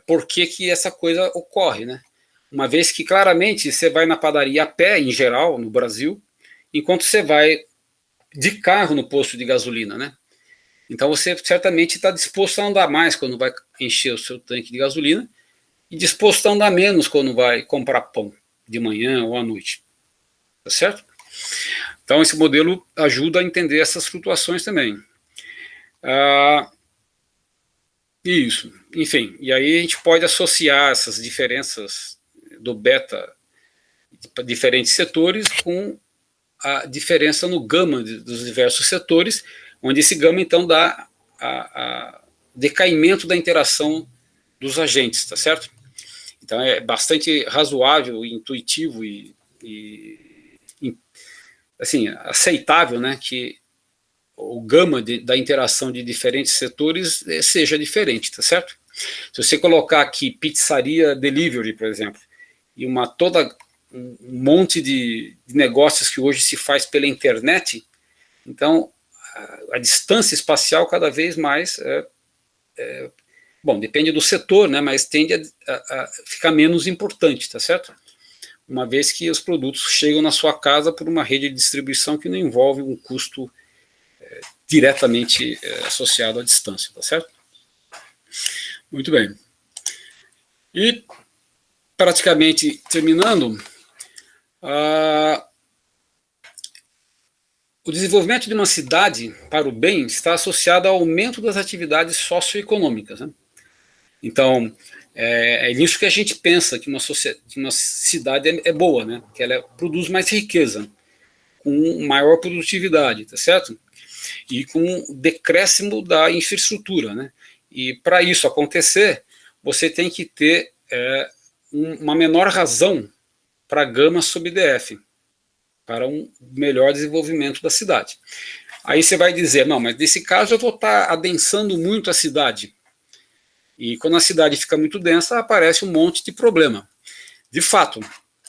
por que essa coisa ocorre, né? Uma vez que claramente você vai na padaria a pé, em geral, no Brasil, enquanto você vai de carro no posto de gasolina, né? Então você certamente está disposto a andar mais quando vai encher o seu tanque de gasolina e disposto a andar menos quando vai comprar pão de manhã ou à noite. Tá certo? Então esse modelo ajuda a entender essas flutuações também. Isso, enfim, e aí a gente pode associar essas diferenças do beta para diferentes setores com a diferença no gama dos diversos setores, onde esse gama então dá a decaimento da interação dos agentes, tá certo? Então é bastante razoável, intuitivo e assim, aceitável, né, que o gama da interação de diferentes setores seja diferente, tá certo? Se você colocar aqui pizzaria delivery, por exemplo, e um monte de negócios que hoje se faz pela internet, então a distância espacial cada vez mais bom, depende do setor, né, mas tende a ficar menos importante, tá certo? Uma vez que os produtos chegam na sua casa por uma rede de distribuição que não envolve um custo diretamente associado à distância, tá certo? Muito bem. E, praticamente terminando, o desenvolvimento de uma cidade para o bem está associado ao aumento das atividades socioeconômicas, né? Então, é nisso que a gente pensa que uma cidade é boa, né? Que ela produz mais riqueza, com maior produtividade, tá certo? E com decréscimo da infraestrutura, né? E para isso acontecer, você tem que ter uma menor razão para a gama sob DF, para um melhor desenvolvimento da cidade. Aí você vai dizer, não, mas nesse caso eu vou estar adensando muito a cidade. E quando a cidade fica muito densa, aparece um monte de problema. De fato,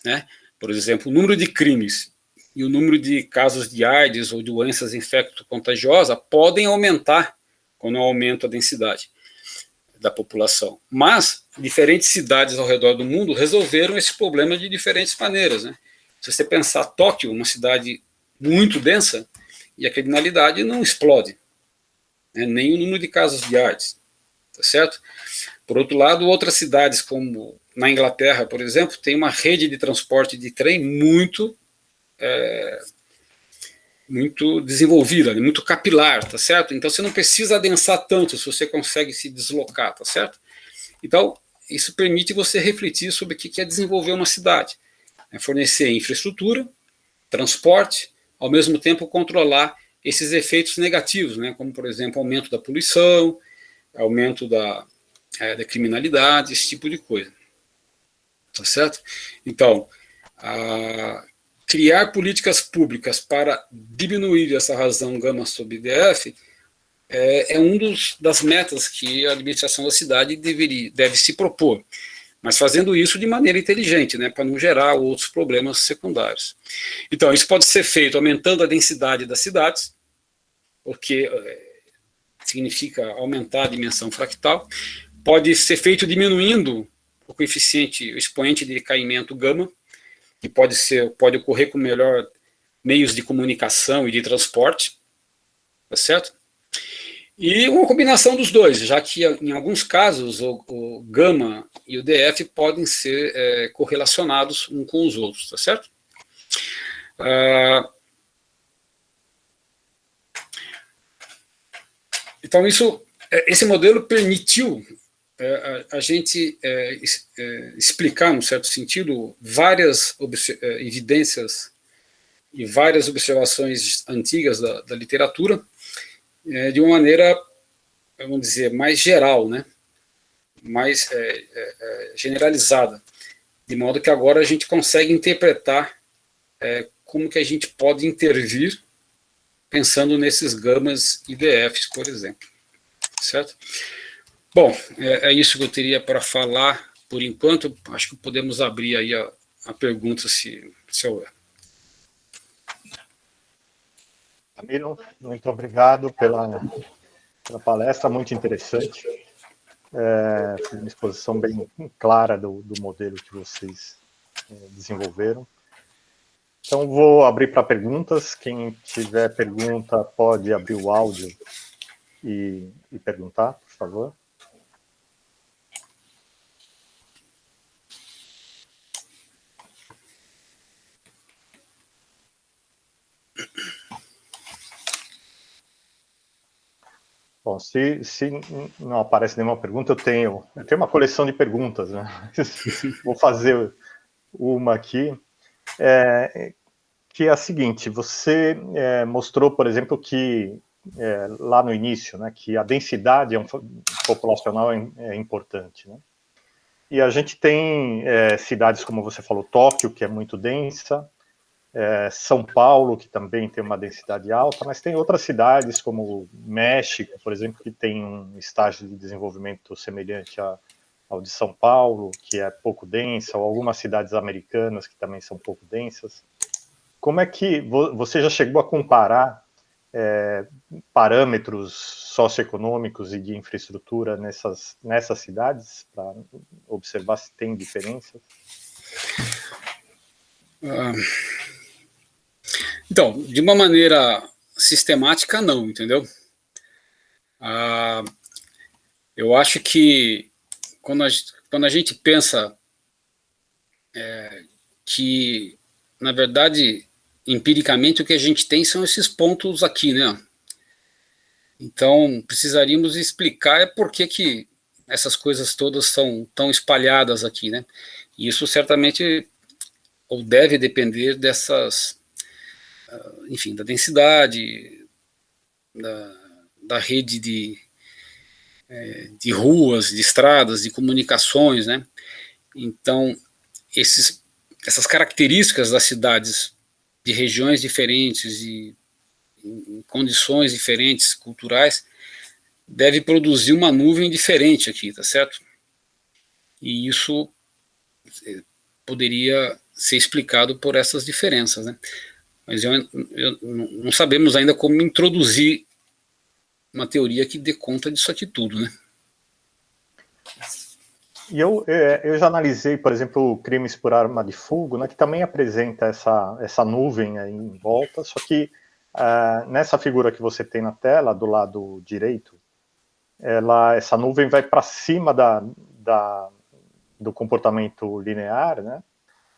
né? Por exemplo, o número de crimes e o número de casos de AIDS ou doenças infecto-contagiosas podem aumentar quando aumenta a densidade da população. Mas diferentes cidades ao redor do mundo resolveram esse problema de diferentes maneiras, né? Se você pensar Tóquio, uma cidade muito densa, e a criminalidade não explode, né? Nem o número de casos de AIDS, tá certo? Por outro lado, outras cidades, como na Inglaterra, por exemplo, tem uma rede de transporte de trem muito desenvolvida, muito capilar, tá certo? Então você não precisa adensar tanto se você consegue se deslocar, tá certo? Então, isso permite você refletir sobre o que é desenvolver uma cidade. Fornecer infraestrutura, transporte, ao mesmo tempo controlar esses efeitos negativos, né? Como, por exemplo, aumento da poluição, aumento da criminalidade, esse tipo de coisa. Tá certo? Então, criar políticas públicas para diminuir essa razão gama sob DF é das metas que a administração da cidade deve se propor, mas fazendo isso de maneira inteligente, né, para não gerar outros problemas secundários. Então, isso pode ser feito aumentando a densidade das cidades, porque significa aumentar a dimensão fractal, pode ser feito diminuindo o coeficiente, o expoente de decaimento gama, que pode ocorrer com melhor meios de comunicação e de transporte, tá certo? E uma combinação dos dois, já que em alguns casos o gama e o DF podem ser correlacionados uns com os outros, tá certo? Então esse modelo permitiu a gente explicar, num certo sentido, várias evidências e várias observações antigas da literatura de uma maneira, vamos dizer, mais geral, né? Mais generalizada, de modo que agora a gente consegue interpretar como que a gente pode intervir pensando nesses gamas e DFs, por exemplo, certo? Bom, é isso que eu teria para falar por enquanto. Acho que podemos abrir aí a pergunta, se houver. Camilo, muito obrigado pela palestra, muito interessante. Uma exposição bem clara do modelo que vocês desenvolveram. Então, vou abrir para perguntas. Quem tiver pergunta pode abrir o áudio e perguntar, por favor. Bom, se não aparece nenhuma pergunta, eu tenho uma coleção de perguntas, né? Vou fazer uma aqui, que é a seguinte: você mostrou, por exemplo, que lá no início, né, que a densidade populacional é importante, né? E a gente tem cidades, como você falou, Tóquio, que é muito densa, São Paulo, que também tem uma densidade alta, mas tem outras cidades, como México, por exemplo, que tem um estágio de desenvolvimento semelhante ao de São Paulo, que é pouco densa, ou algumas cidades americanas que também são pouco densas. Como é que você já chegou a comparar parâmetros socioeconômicos e de infraestrutura nessas cidades, para observar se tem diferenças? Então, de uma maneira sistemática, não, entendeu? Eu acho que quando a gente pensa que, na verdade, empiricamente, o que a gente tem são esses pontos aqui, né? Então, precisaríamos explicar por que essas coisas todas são tão espalhadas aqui, né? E isso certamente ou deve depender dessas, enfim, da densidade, da rede de ruas, de estradas, de comunicações, né? Então, essas características das cidades de regiões diferentes e em condições diferentes, culturais, deve produzir uma nuvem diferente aqui, tá certo? E isso poderia ser explicado por essas diferenças, né? Mas não sabemos ainda como introduzir uma teoria que dê conta disso aqui tudo, né? E eu já analisei, por exemplo, crimes por arma de fogo, né, que também apresenta essa nuvem aí em volta, só que nessa figura que você tem na tela, do lado direito, essa nuvem vai para cima do comportamento linear, né,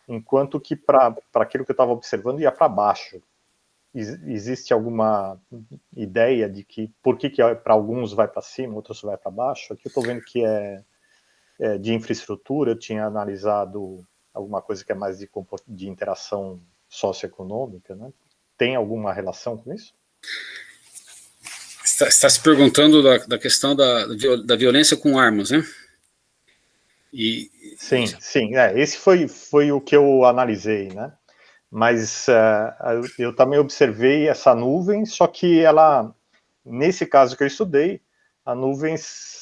enquanto que para aquilo que eu estava observando ia para baixo. Existe alguma ideia de que por que para alguns vai para cima, outros vai para baixo? Aqui eu estou vendo que de infraestrutura, eu tinha analisado alguma coisa que é mais de interação socioeconômica, né? Tem alguma relação com isso? Está se perguntando da questão da violência com armas, né? Sim. Esse foi o que eu analisei, né? Mas eu também observei essa nuvem, só que ela, nesse caso que eu estudei, a nuvem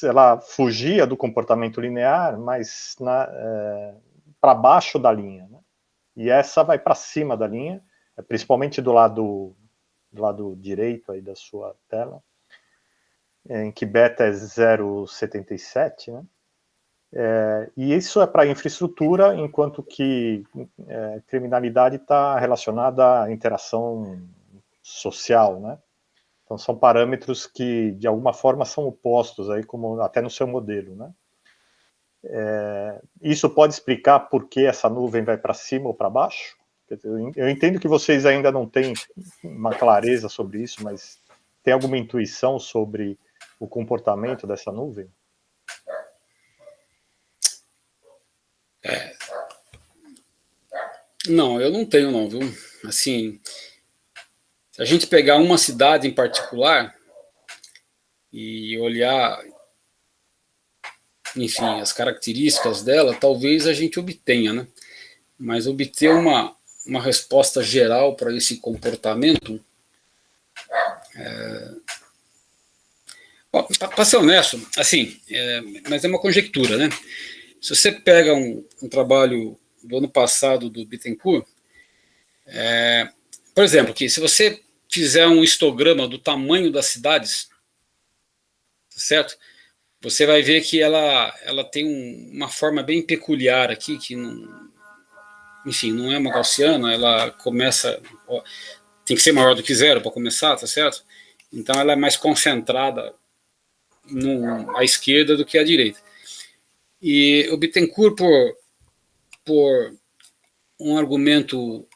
ela fugia do comportamento linear, mas para baixo da linha, né? E essa vai para cima da linha, principalmente do lado direito aí da sua tela. em que beta é 0,77, né? E isso é para infraestrutura, enquanto que criminalidade está relacionada à interação social, né? Então são parâmetros que de alguma forma são opostos aí, como até no seu modelo, né? Isso pode explicar por que essa nuvem vai para cima ou para baixo? Eu entendo que vocês ainda não têm uma clareza sobre isso, mas tem alguma intuição sobre o comportamento dessa nuvem? Não, eu não tenho não, viu? Assim, se a gente pegar uma cidade em particular e olhar, enfim, as características dela, talvez a gente obtenha, né? Mas obter uma resposta geral para esse comportamento, para ser honesto, assim, mas é uma conjectura, né? Se você pega um trabalho do ano passado do Bittencourt, por exemplo, que se você fizer um histograma do tamanho das cidades, certo? Você vai ver que ela tem uma forma bem peculiar aqui, que não, enfim, não é uma gaussiana, ela começa, tem que ser maior do que zero para começar, tá certo? Então ela é mais concentrada à esquerda do que à direita. E o Bittencourt, por um argumento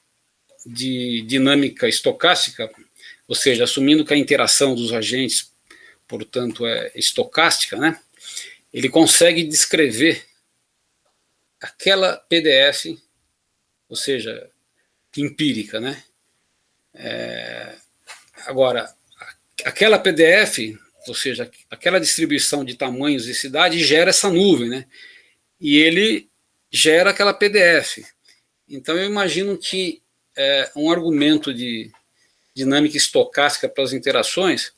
de dinâmica estocástica, ou seja, assumindo que a interação dos agentes, portanto, é estocástica, né? Ele consegue descrever aquela PDF, ou seja, empírica, né? Agora, aquela PDF, ou seja, aquela distribuição de tamanhos e cidade gera essa nuvem, né? E ele gera aquela PDF. Então eu imagino que um argumento de dinâmica estocástica para as interações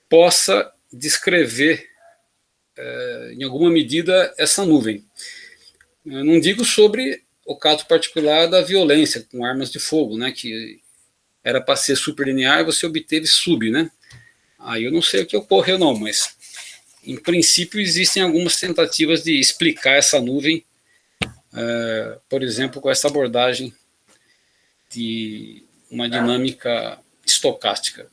possa descrever, em alguma medida, essa nuvem. Eu não digo sobre o caso particular da violência com armas de fogo, né, que era para ser superlinear e você obteve sub, né? Aí eu não sei o que ocorreu não, mas em princípio existem algumas tentativas de explicar essa nuvem, por exemplo, com essa abordagem de uma dinâmica estocástica.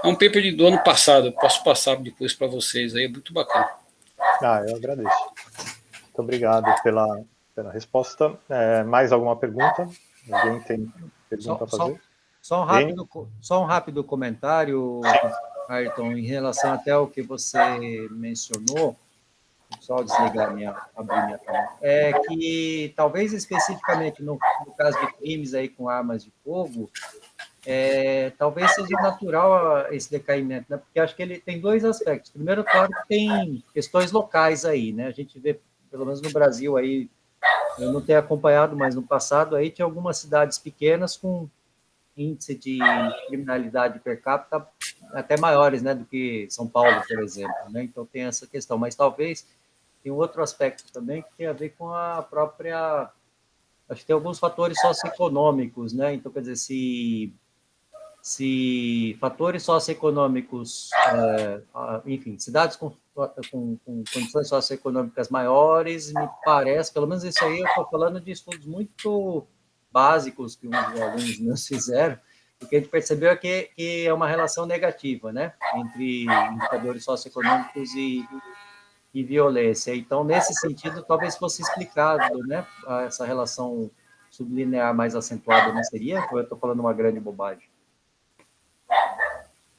É um paper do ano passado, eu posso passar depois para vocês aí, é muito bacana. Eu agradeço. Muito obrigado pela resposta. Mais alguma pergunta? Alguém tem pergunta a fazer? Só um rápido comentário, Ayrton, em relação até ao que você mencionou, só desligar abrir minha câmera, que talvez especificamente no caso de crimes aí com armas de fogo, talvez seja natural esse decaimento, né? Porque acho que ele tem dois aspectos. Primeiro, claro que tem questões locais aí, né? A gente vê, pelo menos no Brasil aí, eu não tenho acompanhado, mas no passado aí tinha algumas cidades pequenas com índice de criminalidade per capita até maiores, né, do que São Paulo, por exemplo, né? Então tem essa questão, mas talvez tem um outro aspecto também que tem a ver com a própria, acho que tem alguns fatores socioeconômicos, né? Então, quer dizer, se fatores socioeconômicos, enfim, cidades com condições socioeconômicas maiores, me parece, pelo menos isso aí eu estou falando de estudos muito básicos que uns alunos meus fizeram, o que a gente percebeu é que é uma relação negativa, né, entre indicadores socioeconômicos e violência. Então, nesse sentido, talvez fosse explicado, né, essa relação sublinear mais acentuada, não seria? Ou eu estou falando uma grande bobagem?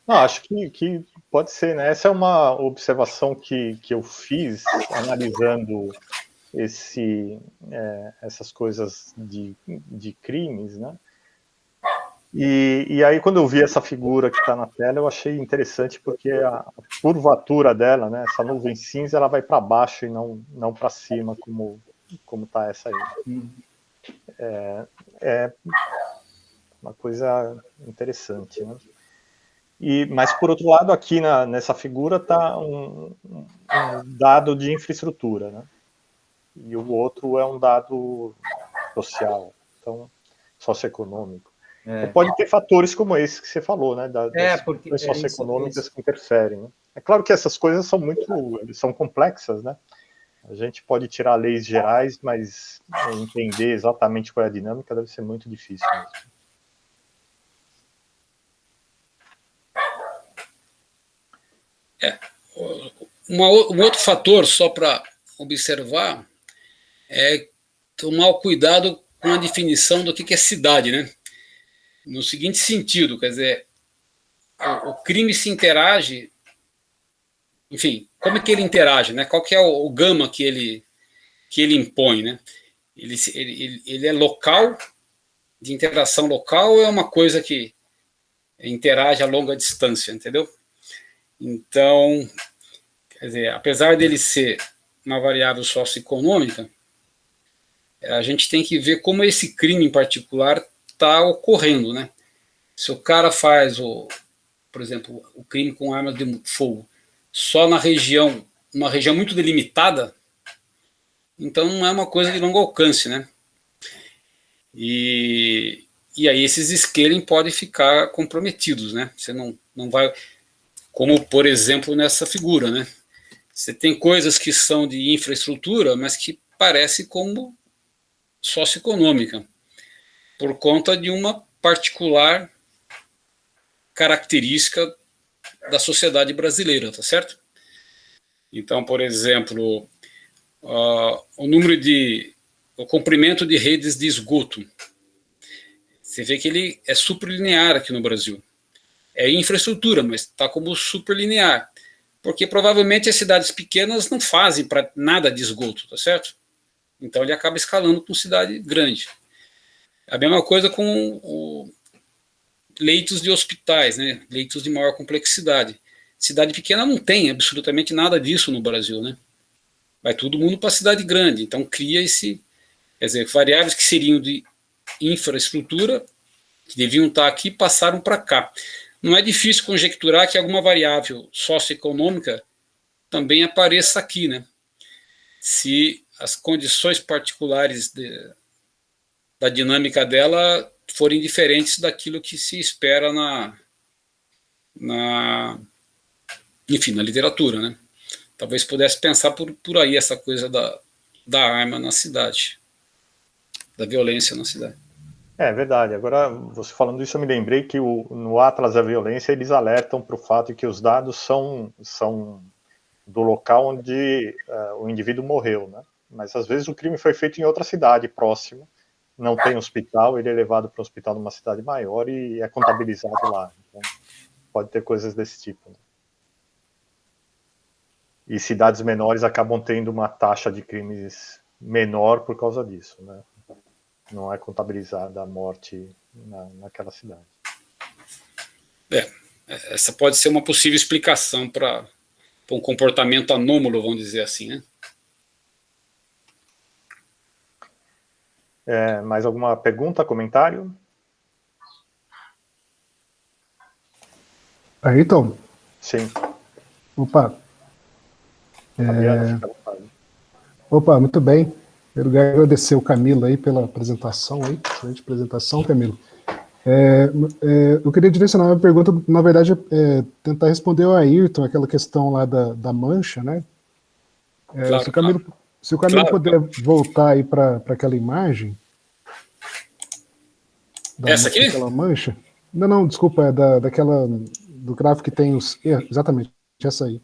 Não, acho que pode ser, né? Essa é uma observação que eu fiz analisando essas coisas de crimes, né? E aí, quando eu vi essa figura que está na tela, eu achei interessante, porque a curvatura dela, né, essa nuvem cinza, ela vai para baixo e não para cima, como está essa aí. É uma coisa interessante, né? Mas, por outro lado, aqui nessa figura está um dado de infraestrutura, né? E o outro é um dado social, então, socioeconômico. Pode ter fatores como esse que você falou, né? Das questões socioeconômicas que interferem. Né? É claro que essas coisas são complexas, né? A gente pode tirar leis gerais, mas entender exatamente qual é a dinâmica deve ser muito difícil mesmo. Um outro fator, só para observar, é tomar o cuidado com a definição do que é cidade, né? No seguinte sentido, quer dizer, o crime se interage, enfim, como é que ele interage, né? Qual que é o gama que ele impõe, né? Ele é local, de interação local, ou é uma coisa que interage a longa distância, entendeu? Então, quer dizer, apesar dele ser uma variável socioeconômica, a gente tem que ver como esse crime em particular está ocorrendo, né? Se o cara faz, por exemplo, o crime com armas de fogo só na região, uma região muito delimitada, então não é uma coisa de longo alcance, né? E aí esses esquemas podem ficar comprometidos, né? Você não vai, como por exemplo nessa figura, né? Você tem coisas que são de infraestrutura, mas que parece como socioeconômica, por conta de uma particular característica da sociedade brasileira, tá certo? Então, por exemplo, o comprimento de redes de esgoto. Você vê que ele é superlinear aqui no Brasil. É infraestrutura, mas está como superlinear. Porque provavelmente as cidades pequenas não fazem para nada de esgoto, tá certo? Então ele acaba escalando com cidade grande. A mesma coisa com leitos de hospitais, né? Leitos de maior complexidade. Cidade pequena não tem absolutamente nada disso no Brasil, né? Vai todo mundo para a cidade grande. Então cria quer dizer, variáveis que seriam de infraestrutura, que deviam estar aqui, passaram para cá. Não é difícil conjecturar que alguma variável socioeconômica também apareça aqui, né? Se as condições particulares da dinâmica dela forem diferentes daquilo que se espera enfim, na literatura, né? Talvez pudesse pensar por aí essa coisa da arma na cidade, da violência na cidade. É verdade. Agora, você falando isso, eu me lembrei que no Atlas da Violência eles alertam para o fato de que os dados são do local onde o indivíduo morreu, né? Mas às vezes o crime foi feito em outra cidade próxima, não tem hospital, ele é levado para o hospital numa cidade maior e é contabilizado lá. Então, pode ter coisas desse tipo, né? E cidades menores acabam tendo uma taxa de crimes menor por causa disso, né? Não é contabilizada a morte naquela cidade. Essa pode ser uma possível explicação para um comportamento anômalo, vamos dizer assim, né? Mais alguma pergunta, comentário? Ayrton? Sim. Opa. Fabiano, fica à vontade. Opa, muito bem. Em primeiro lugar, agradecer o Camilo aí pela apresentação, excelente apresentação, Camilo. Eu queria direcionar uma pergunta, na verdade, tentar responder ao Ayrton, aquela questão lá da mancha, né? Claro, se o Camilo puder voltar aí para aquela imagem. Essa aqui? Daquela mancha. Não, desculpa, do gráfico que tem os... Exatamente, essa aí.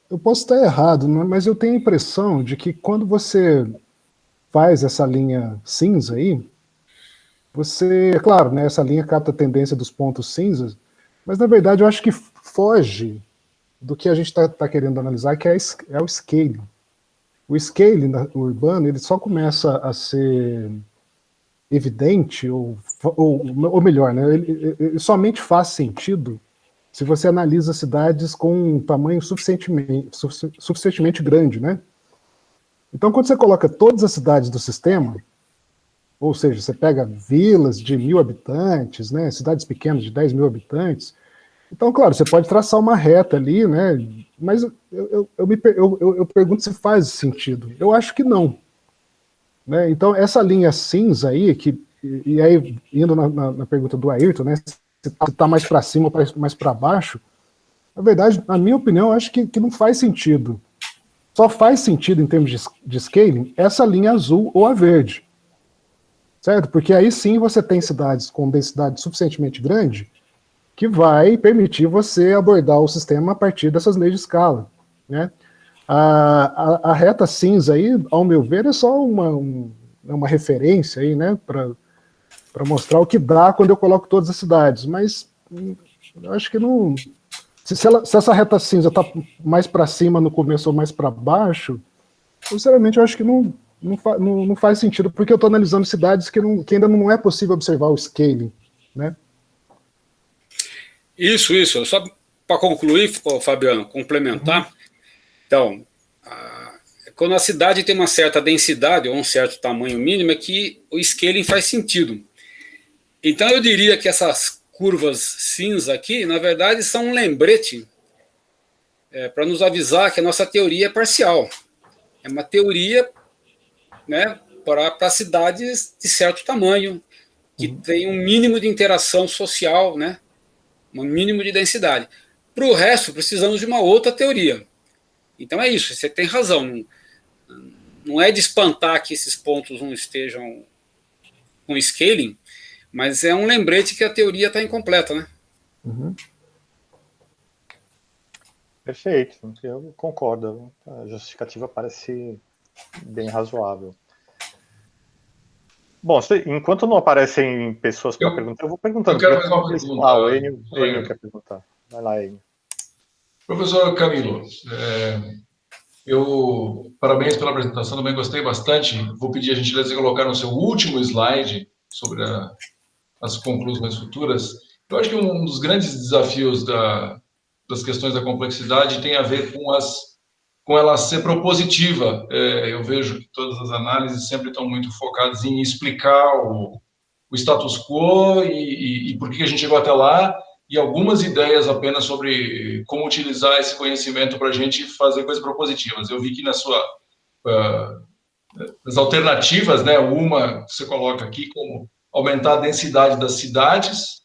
Eu posso estar errado, mas eu tenho a impressão de que quando você faz essa linha cinza aí, é claro, né, essa linha capta a tendência dos pontos cinzas, mas na verdade eu acho que foge do que a gente está querendo analisar, que é o scaling. O scaling urbano, ele só começa a ser evidente, ou melhor, né, ele somente faz sentido se você analisa cidades com um tamanho suficientemente grande, né? Então, quando você coloca todas as cidades do sistema, ou seja, você pega vilas de 1.000 habitantes, né, cidades pequenas de 10 mil habitantes, então, claro, você pode traçar uma reta ali, né, mas eu pergunto se faz sentido. Eu acho que não. Né? Então, essa linha cinza aí, e aí, indo na pergunta do Ayrton, né, se está mais para cima ou mais para baixo, Na verdade, na minha opinião, eu acho que não faz sentido. Só faz sentido em termos de scaling essa linha azul ou a verde. Certo? Porque aí sim você tem cidades com densidade suficientemente grande que vai permitir você abordar o sistema a partir dessas leis de escala, né? A reta cinza aí, ao meu ver, é só uma referência aí, né, para mostrar o que dá quando eu coloco todas as cidades, mas eu acho que não... Se essa reta cinza está mais para cima no começo ou mais para baixo, sinceramente eu acho que não faz sentido, porque eu estou analisando cidades que ainda não é possível observar o scaling, né? Isso. Só para concluir, Fabiano, complementar. Então, quando a cidade tem uma certa densidade ou um certo tamanho mínimo, é que o scaling faz sentido. Então, eu diria que essas curvas cinza aqui, na verdade, são um lembrete para nos avisar que a nossa teoria é parcial. É uma teoria, né, para cidades de certo tamanho, que tem um mínimo de interação social, né, um mínimo de densidade. Para o resto, precisamos de uma outra teoria. Então é isso, você tem razão. Não é de espantar que esses pontos não estejam com scaling, mas é um lembrete que a teoria está incompleta, né? Perfeito, eu concordo. A justificativa parece bem razoável. Bom, enquanto não aparecem pessoas para perguntar, eu vou perguntando. Eu quero fazer uma pergunta. O Enio quer perguntar. Vai lá, Enio. Professor Camilo, parabéns pela apresentação, também gostei bastante. Vou pedir a gentileza de colocar no seu último slide sobre as conclusões futuras. Eu acho que um dos grandes desafios das questões da complexidade tem a ver com ela ser propositiva. Eu vejo que todas as análises sempre estão muito focadas em explicar o status quo e por que a gente chegou até lá, e algumas ideias apenas sobre como utilizar esse conhecimento para a gente fazer coisas propositivas. Eu vi que nas alternativas, né, uma que você coloca aqui como aumentar a densidade das cidades,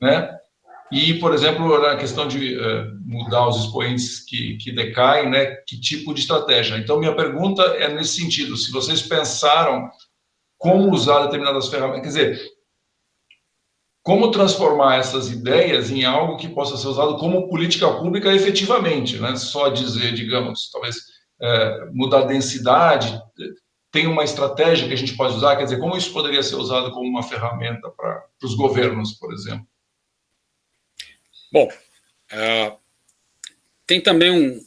né, e, por exemplo, na questão de mudar os expoentes que decaem, né, que tipo de estratégia. Então, minha pergunta é nesse sentido, se vocês pensaram como usar determinadas ferramentas, quer dizer, como transformar essas ideias em algo que possa ser usado como política pública efetivamente, né? Só dizer, digamos, talvez mudar a densidade, tem uma estratégia que a gente pode usar, quer dizer, como isso poderia ser usado como uma ferramenta para os governos, por exemplo? Bom, tem também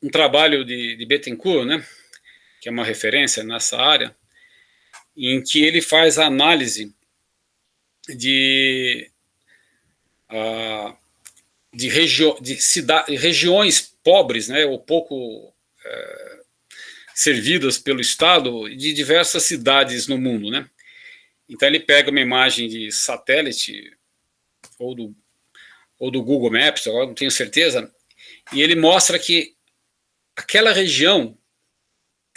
um trabalho de Bettencourt, né, que é uma referência nessa área, em que ele faz a análise de regiões pobres, né, ou pouco servidas pelo Estado, de diversas cidades no mundo, né? Então ele pega uma imagem de satélite ou do Google Maps, agora não tenho certeza, e ele mostra que aquela região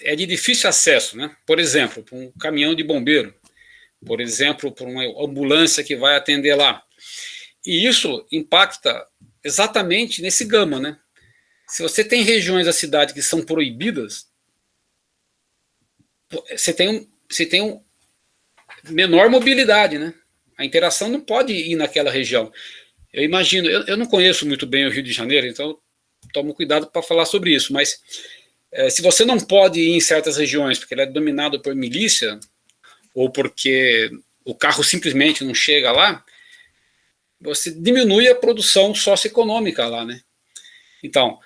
é de difícil acesso, né? Por exemplo, para um caminhão de bombeiro, por exemplo, para uma ambulância que vai atender lá. E isso impacta exatamente nesse gama, né? Se você tem regiões da cidade que são proibidas, você tem menor mobilidade, né? A interação não pode ir naquela região. Eu imagino, eu não conheço muito bem o Rio de Janeiro, então tomo cuidado para falar sobre isso, mas se você não pode ir em certas regiões porque ele é dominado por milícia, ou porque o carro simplesmente não chega lá, você diminui a produção socioeconômica lá, né? Então,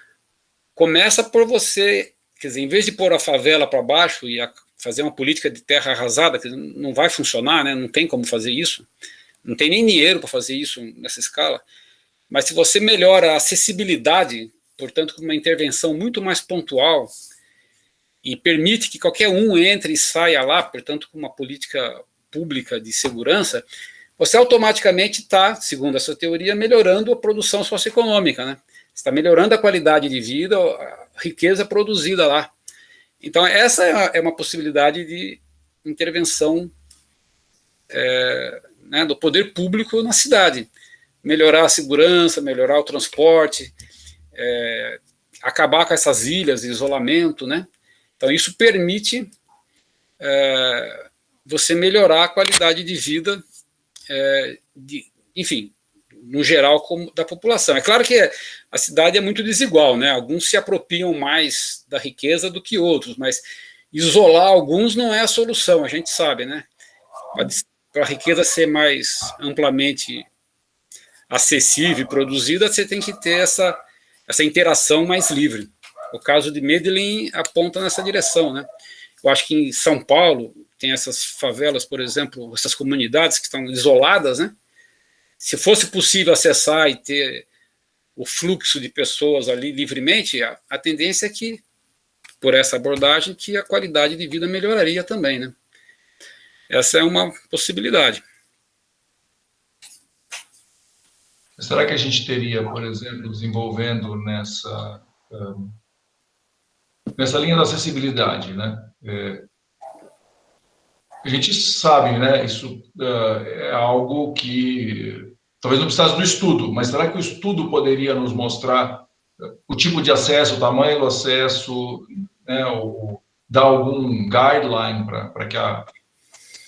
começa por você, quer dizer, em vez de pôr a favela para baixo e fazer uma política de terra arrasada, que não vai funcionar, né? Não tem como fazer isso, não tem nem dinheiro para fazer isso nessa escala, mas se você melhora a acessibilidade, portanto, com uma intervenção muito mais pontual, e permite que qualquer um entre e saia lá, portanto, com uma política pública de segurança, você automaticamente está, segundo essa teoria, melhorando a produção socioeconômica, né? Está melhorando a qualidade de vida, a riqueza produzida lá. Então, essa é uma possibilidade de intervenção do poder público na cidade. Melhorar a segurança, melhorar o transporte. acabar com essas ilhas de isolamento, né? Então, isso permite você melhorar a qualidade de vida, enfim, no geral, da população. É claro que a cidade é muito desigual, né? Alguns se apropriam mais da riqueza do que outros, mas isolar alguns não é a solução, a gente sabe, né? Para a riqueza ser mais amplamente acessível e produzida, você tem que ter essa interação mais livre. O caso de Medellín aponta nessa direção, né? Eu acho que em São Paulo tem essas favelas, por exemplo, essas comunidades que estão isoladas, né? Se fosse possível acessar e ter o fluxo de pessoas ali livremente, a tendência é que, por essa abordagem, que a qualidade de vida melhoraria também, né? Essa é uma possibilidade. Será que a gente teria, por exemplo, desenvolvendo nessa linha da acessibilidade, né? A gente sabe, né? Isso é algo que talvez não precisasse do estudo, mas será que o estudo poderia nos mostrar o tipo de acesso, o tamanho do acesso, né? Ou dar algum guideline para que a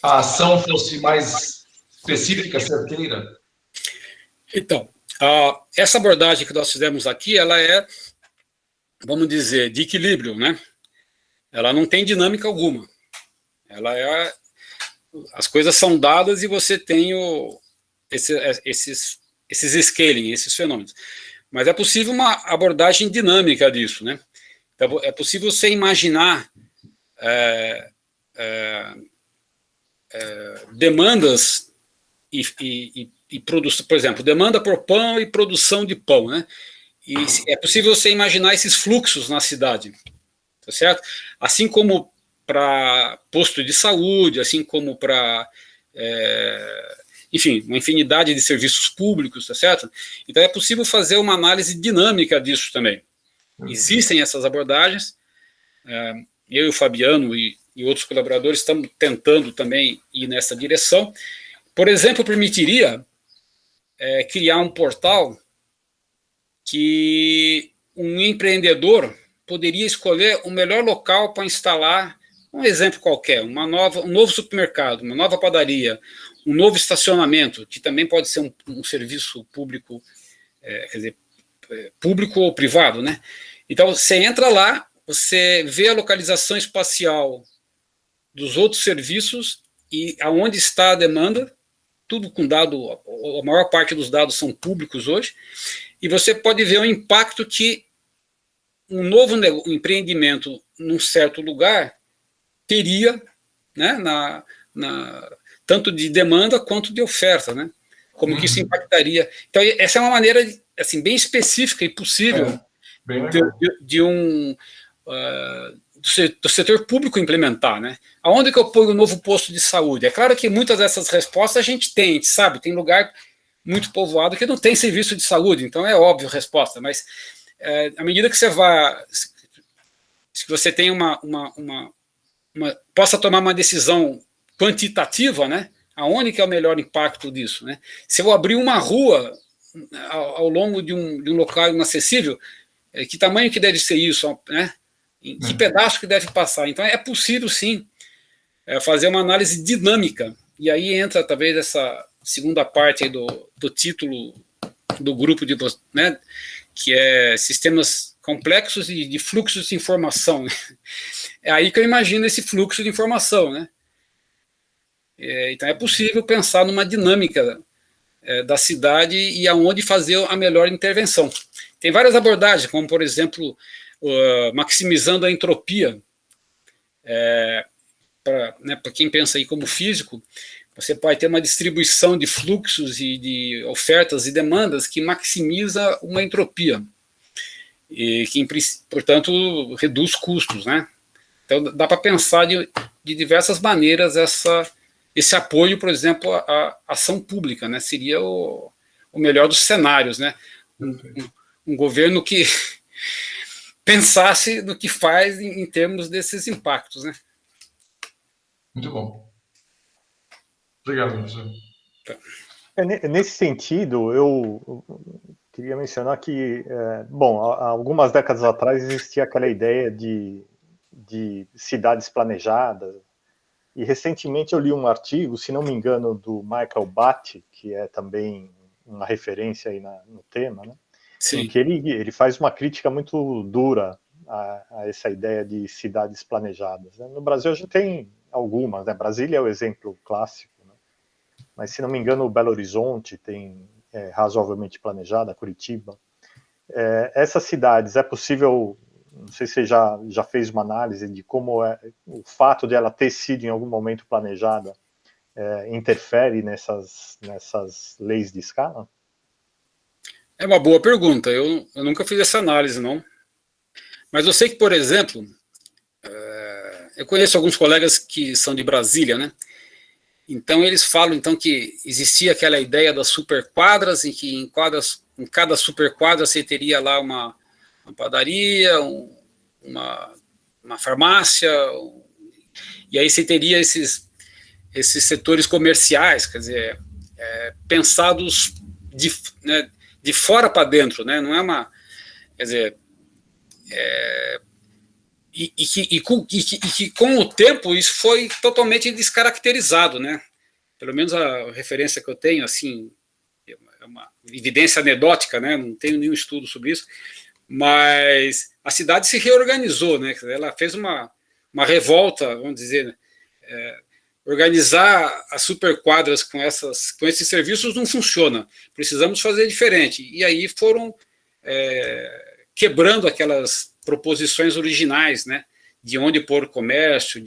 ação fosse mais específica, certeira? Então, essa abordagem que nós fizemos aqui, ela é, vamos dizer, de equilíbrio, né? Ela não tem dinâmica alguma. Ela as coisas são dadas e você tem esses scaling, esses fenômenos. Mas é possível uma abordagem dinâmica disso, né? Então, é possível você imaginar demandas e produção, por exemplo, demanda por pão e produção de pão, né? E é possível você imaginar esses fluxos na cidade, tá certo? Assim como para posto de saúde, assim como para, enfim, uma infinidade de serviços públicos, tá certo? Então é possível fazer uma análise dinâmica disso também. Existem essas abordagens, eu e o Fabiano e outros colaboradores estamos tentando também ir nessa direção. Por exemplo, permitiria criar um portal que um empreendedor poderia escolher o melhor local para instalar, um exemplo qualquer, um novo supermercado, uma nova padaria, um novo estacionamento, que também pode ser um serviço público, quer dizer, público ou privado, né? Então, você entra lá, você vê a localização espacial dos outros serviços e aonde está a demanda, tudo com dado, a maior parte dos dados são públicos hoje, e você pode ver o impacto que um novo empreendimento num certo lugar teria, né, tanto de demanda quanto de oferta, né? Como que isso impactaria. Então, essa é uma maneira assim, bem específica e possível do setor público implementar, né? Aonde que eu ponho um novo posto de saúde? É claro que muitas dessas respostas a gente sabe, tem lugar muito povoado que não tem serviço de saúde, então é óbvio a resposta, mas à medida que você se você tem possa tomar uma decisão quantitativa, né? Aonde que é o melhor impacto disso, né? Se eu abrir uma rua ao longo de um local inacessível, que tamanho que deve ser isso, né? Em que pedaço que deve passar? Então é possível sim fazer uma análise dinâmica, e aí entra talvez essa segunda parte aí do título do grupo né, que é sistemas complexos de fluxos de informação. É aí que eu imagino esse fluxo de informação, né? Então é possível pensar numa dinâmica da cidade e aonde fazer a melhor intervenção. Tem várias abordagens, como por exemplo maximizando a entropia. Para quem pensa aí como físico, você pode ter uma distribuição de fluxos e de ofertas e demandas que maximiza uma entropia e que, portanto, reduz custos, né? Então, dá para pensar de diversas maneiras esse apoio, por exemplo, à ação pública, né? Seria o melhor dos cenários, né? Um governo que pensasse no que faz em termos desses impactos, né? Muito bom. Obrigado, professor. Nesse sentido, eu queria mencionar que, bom, há algumas décadas atrás existia aquela ideia de cidades planejadas, e recentemente eu li um artigo, se não me engano, do Michael Batty, que é também uma referência aí no tema, né? Em que ele faz uma crítica muito dura a essa ideia de cidades planejadas, né? No Brasil a gente tem algumas, né? Brasília é o exemplo clássico, né? Mas se não me engano Belo Horizonte tem razoavelmente planejada, Curitiba. Essas cidades, é possível, não sei se você já fez uma análise de como o fato de ela ter sido em algum momento planejada interfere nessas leis de escala? É uma boa pergunta, eu nunca fiz essa análise, não. Mas eu sei que, por exemplo, eu conheço alguns colegas que são de Brasília, né? Então eles falam então que existia aquela ideia das superquadras, em que em cada superquadra você teria lá uma padaria, uma farmácia, e aí você teria esses setores comerciais, quer dizer, pensados de fora para dentro, né? Não é uma, quer dizer, que com o tempo isso foi totalmente descaracterizado, né? Pelo menos a referência que eu tenho, assim, é uma evidência anedótica, né? Não tenho nenhum estudo sobre isso, mas a cidade se reorganizou, né? Ela fez uma revolta, vamos dizer, né? Organizar as superquadras com esses serviços não funciona. Precisamos fazer diferente. E aí foram quebrando aquelas proposições originais, né? De onde pôr comércio,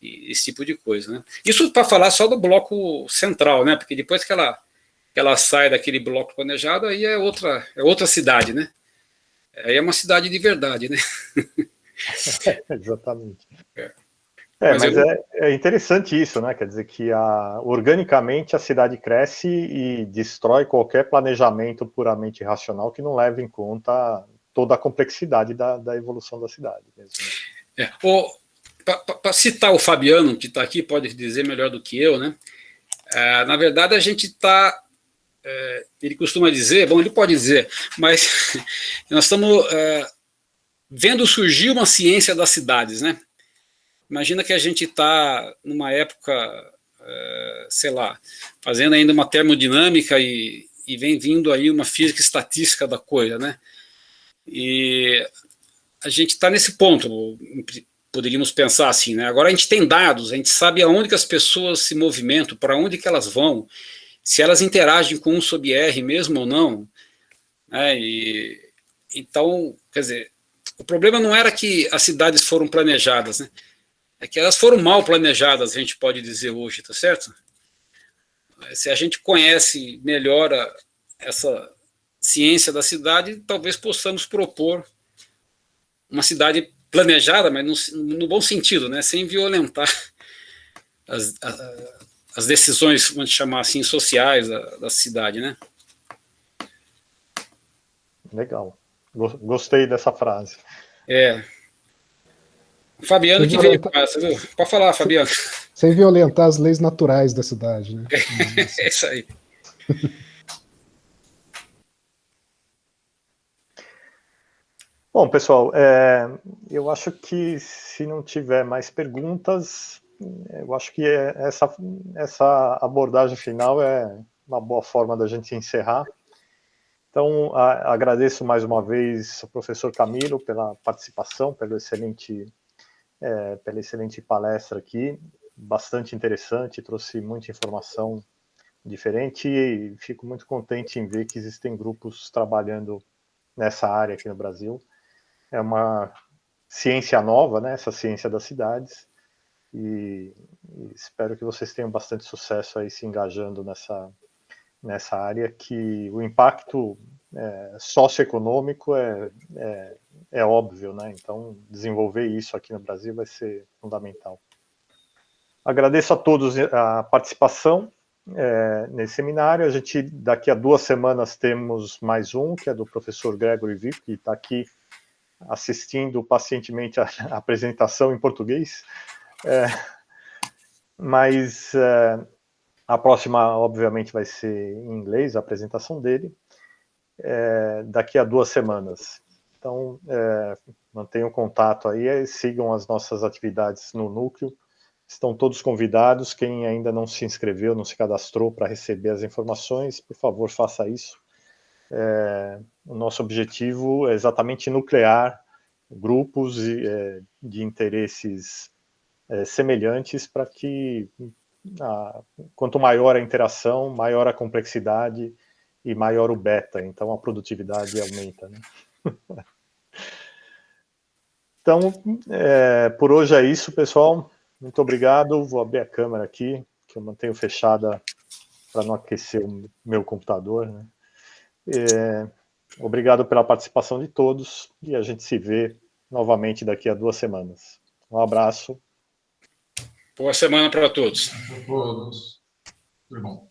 esse tipo de coisa, né? Isso para falar só do bloco central, né? Porque depois que ela sai daquele bloco planejado, aí é outra cidade, né? Aí é uma cidade de verdade, né? Exatamente. Mas é interessante isso, né? Quer dizer que organicamente a cidade cresce e destrói qualquer planejamento puramente racional que não leve em conta toda a complexidade da evolução da cidade mesmo, né? Para citar o Fabiano, que está aqui, pode dizer melhor do que eu, né? Na verdade, a gente está... ele costuma dizer, bom, ele pode dizer, mas nós estamos vendo surgir uma ciência das cidades, né? Imagina que a gente está numa época, sei lá, fazendo ainda uma termodinâmica e vem vindo aí uma física estatística da coisa, né? E a gente está nesse ponto, poderíamos pensar assim, né? Agora a gente tem dados, a gente sabe aonde que as pessoas se movimentam, para onde que elas vão, se elas interagem com um sob R mesmo ou não, né? Então, quer dizer, o problema não era que as cidades foram planejadas, né? É que elas foram mal planejadas, a gente pode dizer hoje, tá certo? Se a gente conhece melhor essa ciência da cidade, talvez possamos propor uma cidade planejada, mas no bom sentido, né? Sem violentar as decisões, vamos chamar assim, sociais da cidade, né? Legal. Gostei dessa frase. Fabiano que veio com essa, viu? Pode falar, Fabiano. Sem violentar as leis naturais da cidade, né? É isso aí. Bom, pessoal, eu acho que se não tiver mais perguntas, eu acho que essa abordagem final é uma boa forma da gente encerrar. Então, agradeço mais uma vez ao professor Camilo pela participação, pela excelente palestra aqui, bastante interessante, trouxe muita informação diferente e fico muito contente em ver que existem grupos trabalhando nessa área aqui no Brasil. É uma ciência nova, né, essa ciência das cidades, e espero que vocês tenham bastante sucesso aí se engajando nessa área, que o impacto socioeconômico é óbvio, né? Então, desenvolver isso aqui no Brasil vai ser fundamental. Agradeço a todos a participação nesse seminário. A gente, daqui a 2 semanas, temos mais um, que é do professor Gregory Vico, que está aqui assistindo pacientemente a apresentação em português. Mas a próxima, obviamente, vai ser em inglês, a apresentação dele. daqui a 2 semanas. Então, mantenham contato aí, sigam as nossas atividades no núcleo. Estão todos convidados. Quem ainda não se inscreveu, não se cadastrou para receber as informações, por favor, faça isso. O nosso objetivo é exatamente nuclear grupos de interesses semelhantes para que, quanto maior a interação, maior a complexidade e maior o beta, então a produtividade aumenta, né? Então, por hoje é isso, pessoal. Muito obrigado. Vou abrir a câmera aqui, que eu mantenho fechada para não aquecer o meu computador, né? Obrigado pela participação de todos e a gente se vê novamente daqui a 2 semanas. Um abraço. Boa semana para todos. Todos. Tudo bom.